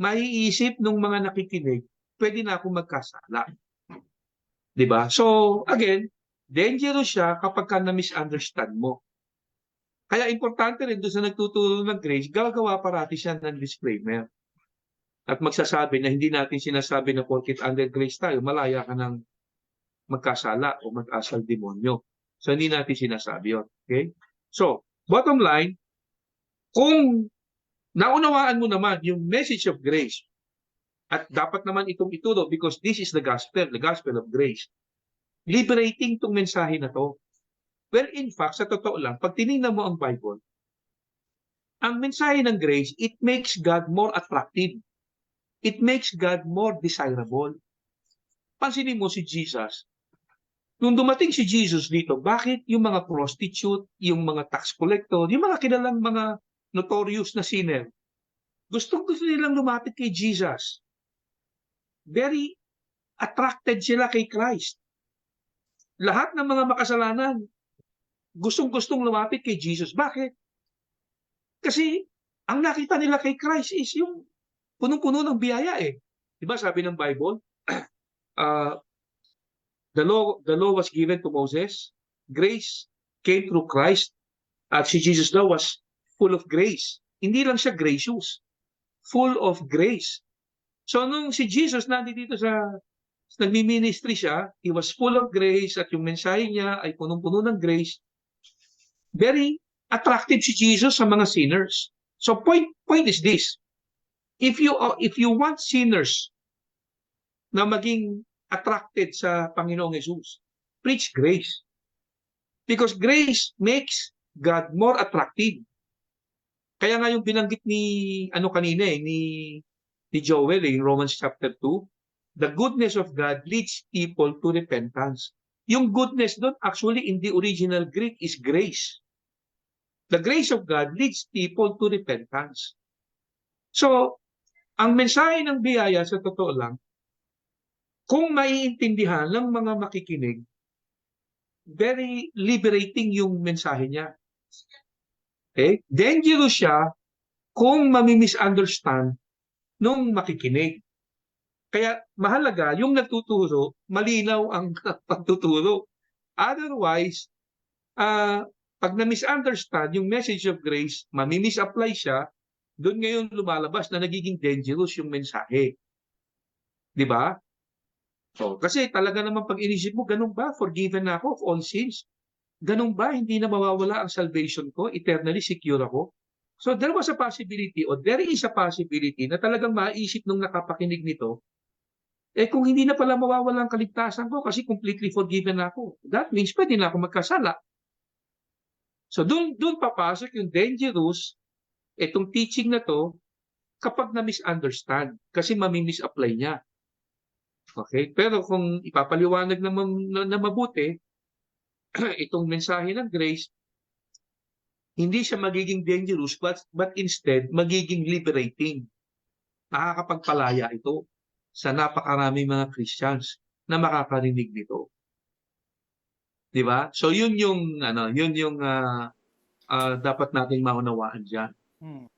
Speaker 1: maiisip ng mga nakikinig, pwede na akong magkasala. Diba? So, again, dangerous siya kapag ka na-misunderstand mo. Kaya importante rin doon sa nagtuturo ng grace, gagawa parati siya ng disclaimer. At magsasabi na hindi natin sinasabi na porket under grace tayo, malaya ka ng magkasala o mag-asal demonyo. So, hindi natin sinasabi yun. Okay? So, bottom line, kung naunawaan mo naman yung message of grace, at dapat naman itong ituro because this is the gospel of grace. Liberating itong mensahe na to. Well, in fact, sa totoo lang, pag tinignan mo ang Bible, ang mensahe ng grace, it makes God more attractive. It makes God more desirable. Pansinin mo si Jesus. Nung dumating si Jesus dito, bakit yung mga prostitute, yung mga tax collector, yung mga kilalang mga notorious na sinner, gusto nilang lumapit kay Jesus. Very attracted sila kay Christ. Lahat ng mga makasalanan, gustong-gustong lumapit kay Jesus. Bakit? Kasi ang nakita nila kay Christ is yung punong-puno ng biyaya eh. Diba sabi ng Bible, the law was given to Moses, grace came through Christ, at si Jesus daw was full of grace. Hindi lang siya gracious, full of grace. So nung si Jesus nandito nagmi-ministry siya, he was full of grace at yung mensahe niya ay punong-puno ng grace. Very attractive si Jesus sa mga sinners. So point is this. If you want sinners na maging attracted sa Panginoong Jesus, preach grace. Because grace makes God more attractive. Kaya nga yung binanggit ni kanina ni Joel in Romans chapter 2, the goodness of God leads people to repentance. Yung goodness doon actually in the original Greek is grace. The grace of God leads people to repentance. So, ang mensahe ng biyaya sa totoo lang, kung maiintindihan ng mga makikinig, very liberating yung mensahe niya. Okay? Dangerous siya kung mami-misunderstand nung makikinig. Kaya mahalaga yung nagtuturo, malinaw ang pagtuturo. Otherwise, Pag na-misunderstand yung message of grace, mami-misapply siya, doon ngayon lumalabas na nagiging dangerous yung mensahe. Di ba? So, kasi talaga naman pag inisip mo, ganun ba? Forgiven na ako of all sins. Ganun ba? Hindi na mawawala ang salvation ko? Eternally secure ako? So there was a possibility or there is a possibility na talagang maisip nung nakapakinig nito, kung hindi na pala mawawala ang kaligtasan ko kasi completely forgiven na ako. That means pwede na ako magkasala. So doon papasok yung dangerous, itong teaching na to, kapag na-misunderstand kasi mami-misapply niya. Okay? Pero kung ipapaliwanag na mabuti, itong mensahe ng grace, hindi siya magiging dangerous but instead magiging liberating. Nakakapagpalaya ito sa napakaraming mga Christians na makakarinig nito. 'Di ba? So yun yung dapat nating maunawaan diyan.
Speaker 3: Hmm.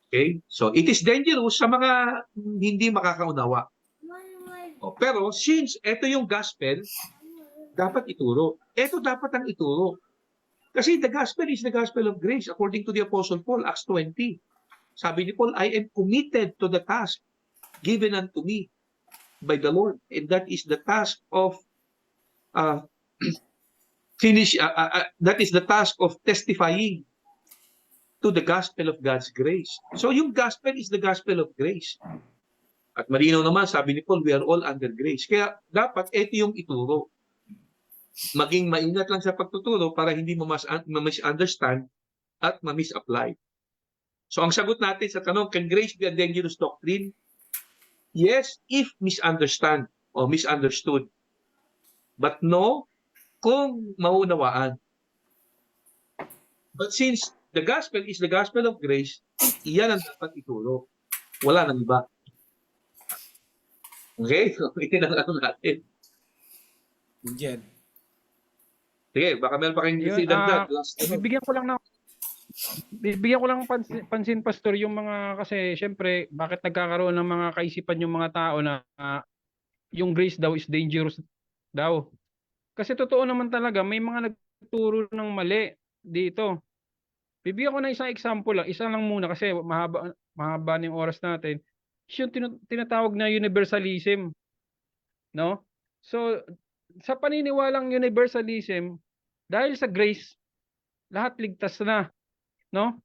Speaker 1: Okay? So it is dangerous sa mga hindi makakaunawa. Pero since ito yung gospel, dapat ituro. Ito dapat ang ituro. Kasi the gospel is the gospel of grace according to the Apostle Paul, Acts 20. Sabi ni Paul, I am committed to the task given unto me by the Lord. And that is the task of that is the task of testifying to the gospel of God's grace. So yung gospel is the gospel of grace. At malinaw naman, sabi ni Paul, we are all under grace. Kaya dapat ito yung ituro. Maging maingat lang sa pagtuturo para hindi ma-misunderstand at ma-misapply. So ang sagot natin sa tanong, can grace be a dangerous doctrine? Yes, if misunderstand or misunderstood. But no, kung maunawaan. But since the gospel is the gospel of grace, iyan ang dapat ituro. Wala nang iba. Okay? So, iyan ang ano natin.
Speaker 2: Diyan.
Speaker 1: Sige, baka meron pa kayong
Speaker 3: Yun,
Speaker 1: idagdag.
Speaker 3: bibigyan ko lang pansin, Pastor, yung mga, kasi syempre bakit nagkakaroon ng mga kaisipan yung mga tao na yung grace daw is dangerous daw. Kasi totoo naman talaga may mga nagturo ng mali dito. Bibigyan ko na isang example lang, isa lang muna kasi mahaba ng oras natin. Yung tinatawag na universalism, no? So sa paniniwalang universalism, dahil sa grace, lahat ligtas na, no?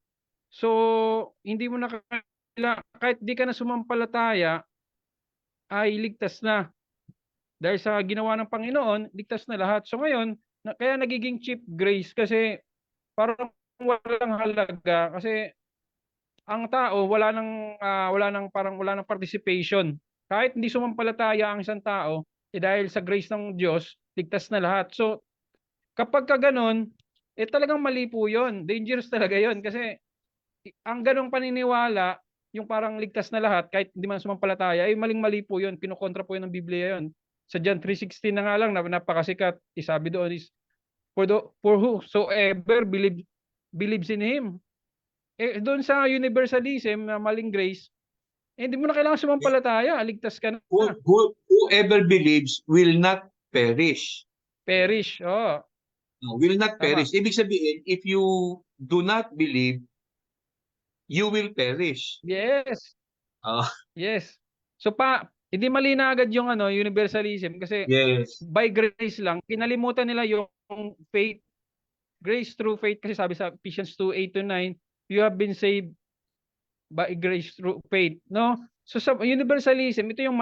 Speaker 3: So hindi mo na kahit di ka na sumampalataya, ay ligtas na. Dahil sa ginawa ng Panginoon, ligtas na lahat. So ngayon, kaya nagiging cheap grace kasi parang walang halaga kasi ang tao wala nang participation. Kahit hindi sumampalataya ang isang tao, dahil sa grace ng Diyos, ligtas na lahat. So kapag ka ganun, talagang mali po 'yon. Dangerous talaga 'yon kasi ang ganong paniniwala, yung parang ligtas na lahat kahit hindi man sumampalataya, ay maling-mali po 'yon. Kinokontra po 'yon ng Biblia 'yon. Sa John 3:16 na nga lang na napakasikat, isabi doon is for whosoever believes in him. Doon sa universalism na maling grace, hindi mo na kailangan sumampalataya, ligtas ka na.
Speaker 1: Whoever believes will not perish.
Speaker 3: Perish. Oh.
Speaker 1: No, will not
Speaker 3: Tama.
Speaker 1: perish. Ibig sabihin, if you do not believe, you will perish.
Speaker 3: Yes.
Speaker 1: Ah,
Speaker 3: Yes. So hindi mali na agad yung universalism kasi
Speaker 1: yes.
Speaker 3: by grace lang, kinalimutan nila yung faith. Grace through faith kasi sabi sa Ephesians 2:8-9, you have been saved by grace through faith, no? So sa universalism, ito yung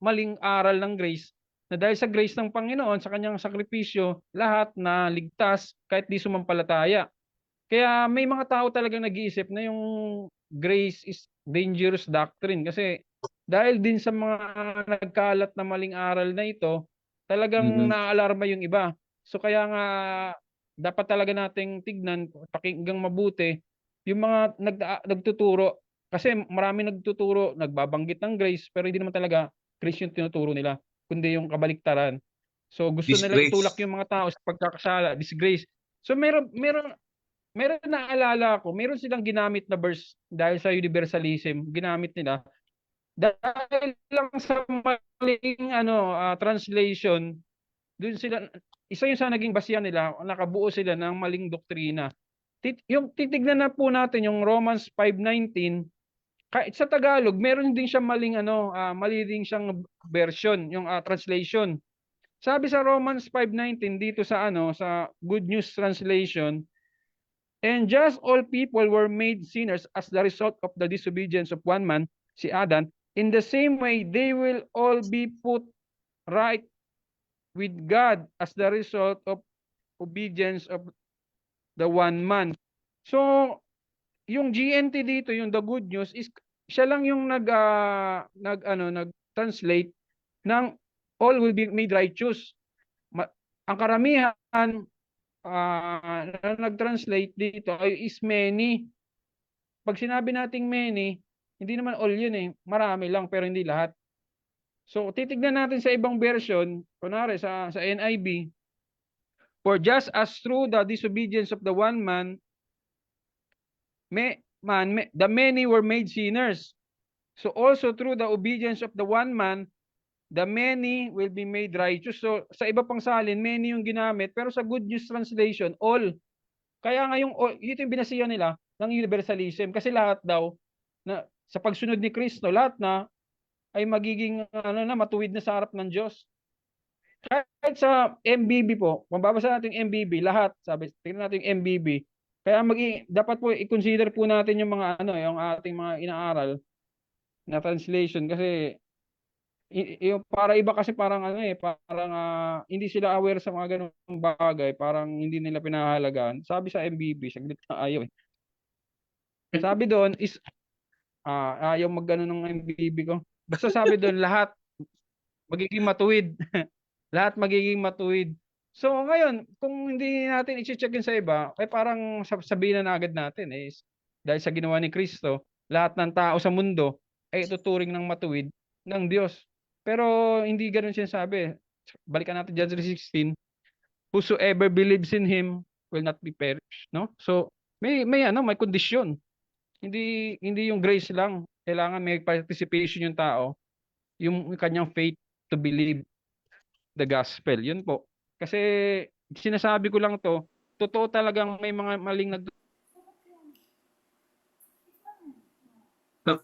Speaker 3: maling aral ng grace na dahil sa grace ng Panginoon sa kanyang sakripisyo, lahat na ligtas kahit di sumampalataya. Kaya may mga tao talagang nag-iisip na yung grace is dangerous doctrine kasi dahil din sa mga nagkalat na maling aral na ito, talagang naalarma yung iba. So kaya nga dapat talaga nating tignan, pakinggang mabuti yung mga nagtuturo kasi marami nagtuturo, nagbabanggit ng grace pero hindi naman talaga grace yung tinuturo nila, kundi yung kabaliktaran. So gusto nila
Speaker 1: Disgrace.
Speaker 3: itulak yung mga tao sa pagkakasala, disgrace. So meron naalala ko, meron silang ginamit na verse dahil sa universalism, ginamit nila dahil lang sa maling translation, doon sila isa yun sa naging basihan nila, nakabuo sila ng maling doktrina. Yung titignan na po natin yung Romans 5:19, kahit sa Tagalog, meron din siyang maling mali din siyang version, yung translation. Sabi sa Romans 5:19 dito sa sa Good News Translation, and just all people were made sinners as the result of the disobedience of one man, si Adam. In the same way, they will all be put right with God as the result of obedience of the one man. So, yung GNT dito, yung the good news is siya lang yung nag-translate ng all will be made righteous. Ang karamihan na nag-translate dito is many. Pag sinabi nating many, hindi naman all yun eh. Marami lang pero hindi lahat. So, titignan natin sa ibang version, kunwari sa NIV, for just as through the disobedience of the one man, the many were made sinners. So also through the obedience of the one man, the many will be made righteous. So sa iba pang salin, many yung ginamit, pero sa Good News Translation, all. Kaya nga ito yung binasihan nila ng universalism. Kasi lahat daw, na sa pagsunod ni Kristo, lahat na ay magiging matuwid na sa harap ng Diyos. Kahit sa MBB po, kung babasa natin yung MBB, lahat, tingnan natin yung MBB. Kaya dapat po i-consider po natin yung mga yung ating mga inaaral na translation kasi yung para iba kasi parang parang hindi sila aware sa mga ganung bagay, parang hindi nila pinahalagaan. Sabi sa MBB, saglit na ayaw eh. Sabi doon is ayaw mag-ano ng MBB ko. Basta sabi doon lahat magiging matuwid. Lahat magiging matuwid. So ngayon, kung hindi natin i-check sa iba, ay parang sabihin na agad natin is dahil sa ginawa ni Kristo, lahat ng tao sa mundo ay ituturing ng matuwid ng Diyos. Pero hindi ganoon sinasabi. Balikan natin John 3:16. Whosoever believes in him will not be perished, no? So may kondisyon. Hindi yung grace lang. Kailangan may participation yung tao, yung kanyang faith to believe the gospel. Yun po. Kasi sinasabi ko lang to, totoo talagang may mga maling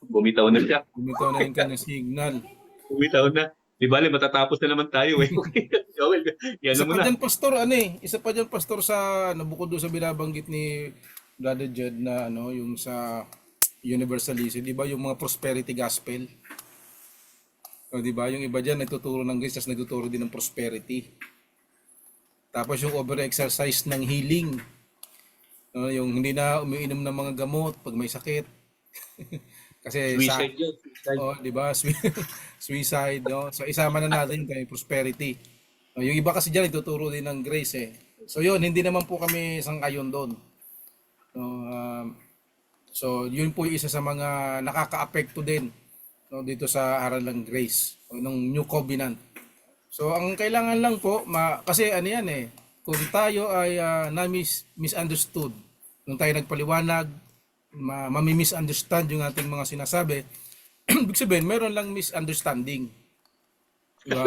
Speaker 1: Bumitaw na siya.
Speaker 2: Bumitaw na yung kanyang signal.
Speaker 1: Bumitaw na. Di bale, matatapos na naman tayo eh. Joel, yan
Speaker 2: Isa
Speaker 1: mo
Speaker 2: pa
Speaker 1: na.
Speaker 2: dyan, pastor, isa pa dyan, pastor, sa, bukod doon sa binabanggit ni Brother Jed na, yung sa universalism, di ba, yung mga prosperity gospel? O, di ba, yung iba dyan, nagtuturo ng grace, tapos nagtuturo din ng prosperity. Tapos yung over-exercise ng healing. Yung hindi na umiinom ng mga gamot pag may sakit. Kasi
Speaker 1: Suicide yun.
Speaker 2: di ba? Suicide, no? So isama na natin yung prosperity. Yung iba kasi diyan nagtuturo din ng grace eh. So yun, hindi naman po kami sang-ayon doon. So yun po yung isa sa mga nakaka-apekto din dito sa aral ng grace, ng New Covenant. So ang kailangan lang po, kasi yan eh, kung tayo ay misunderstood, nung tayo nagpaliwanag, mami-misunderstand yung ating mga sinasabi, ibig sabihin, meron lang misunderstanding. Diba?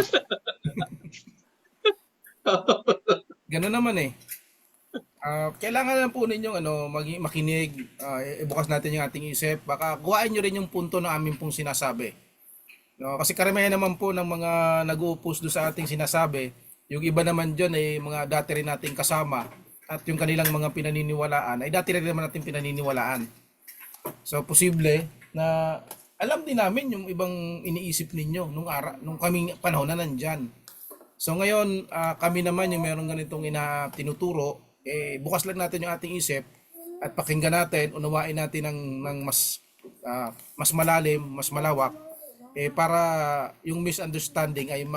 Speaker 2: Ganun naman eh. Kailangan lang po ninyong makinig, ibukas natin yung ating isip, baka kuhain nyo rin yung punto na amin pong sinasabi. No, kasi karamihan naman po ng mga nag-uupos do sa ating sinasabi, yung iba naman dyan ay mga dati rin nating kasama at yung kanilang mga pinaniniwalaan ay dati rin naman natin pinaniniwalaan. So posible na alam din namin yung ibang iniisip ninyo nung kaming panahon na nandyan. So ngayon kami naman yung meron ganitong tinuturo, bukas lang natin yung ating isip at pakinggan natin, unawain natin ng mas malalim, mas malawak para yung misunderstanding ay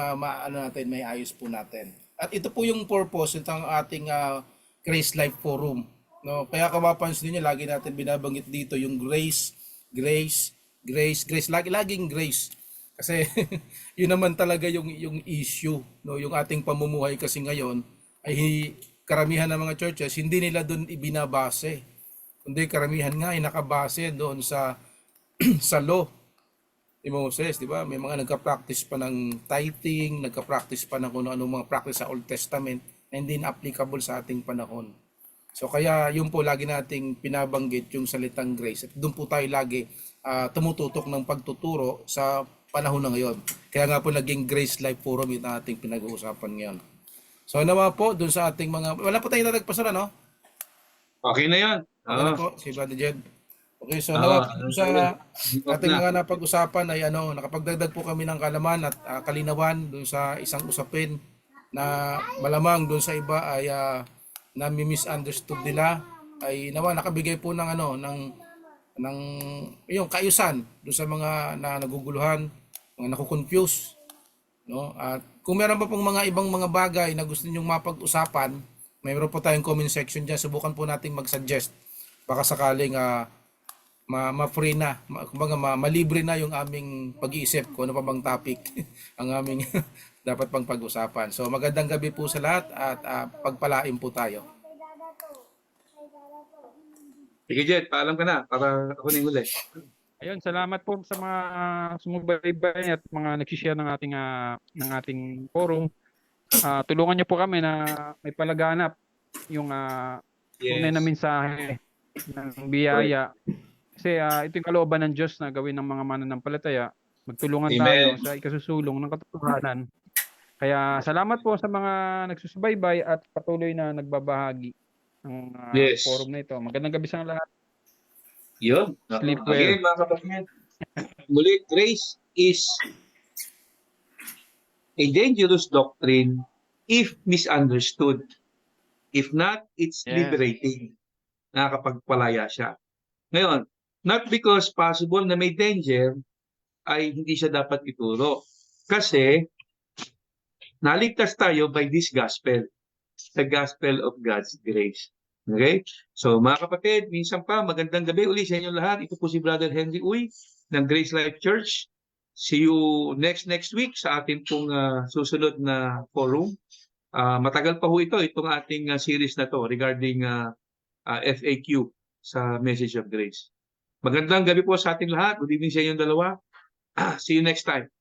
Speaker 2: may ayos po natin. At ito po yung purpose ng ating Grace Life Forum. No, kaya kung mapansin niyo, lagi natin binabanggit dito yung grace, laging grace. Kasi yun naman talaga yung issue, no, yung ating pamumuhay kasi ngayon ay karamihan ng mga churches hindi nila doon ibinabase. Kundi karamihan nga ay nakabase doon sa sa law ni Moses, di ba? May mga nagka-practice pa ng tithing, nagka-practice pa ng kung ano mga practice sa Old Testament. and then applicable sa ating panahon. So kaya yun po lagi nating pinabanggit yung salitang grace. At doon po tayo lagi tumututok ng pagtuturo sa panahon na ngayon. Kaya nga po naging Grace Life Forum yung ating pinag-uusapan ngayon. So nawa po doon sa ating mga... Wala po tayong natagpasan, no?
Speaker 1: Okay na yan.
Speaker 2: Okay na po, si Brother Jed. Okay, so nawa po doon sa ating mga napag-usapan ay nakapagdagdag po kami ng kalaman at kalinawan doon sa isang usapin na malamang doon sa iba ay nami-misunderstood nila, ay nawa nakabigay po ng ng yung kaayusan doon sa mga na naguguluhan, mga nakukonfuse, no? At kung meron pa pong mga ibang mga bagay na gusto ninyong mapag-usapan, mayroon po tayong comment section diyan. Subukan po nating mag-suggest. Baka sakaling ma-free na, kumbaga malibre na yung aming pag-iisip kung ano pa bang topic ang aming dapat pang pag-usapan. So magandang gabi po sa lahat at pagpalain po tayo.
Speaker 1: Sige, Jet, paalam ka na para ako na yung huli.
Speaker 3: Ayun, salamat po sa mga sumubaybay at mga nag-share ng ating forum. Tulungan niyo po kami na may palaganap yung tunay na mensahe ng biyaya. Kasi ito yung kalooban ng Diyos na gawin ng mga mananampalataya. Magtulungan tayo sa ikasusulong ng katotohanan. Kaya salamat po sa mga nagsusubaybay at patuloy na nagbabahagi ng forum na ito. Magandang gabi sa lahat.
Speaker 1: Yun.
Speaker 3: Sleep well.
Speaker 1: Again, mga kapatid, muli, grace is a dangerous doctrine if misunderstood. If not, it's liberating. Nakakapagpalaya siya. Ngayon, not because possible na may danger, ay hindi siya dapat ituro. Kasi, naligtas tayo by this gospel. The gospel of God's grace. Okay? So mga kapatid, minsan pa, magandang gabi uli sa inyo lahat. Ito po si Brother Henry Uy ng Grace Life Church. See you next week sa ating pong susunod na forum. Matagal pa ho itong ating series na to regarding FAQ sa Message of Grace. Magandang gabi po sa ating lahat. Good evening sa inyong dalawa. See you next time.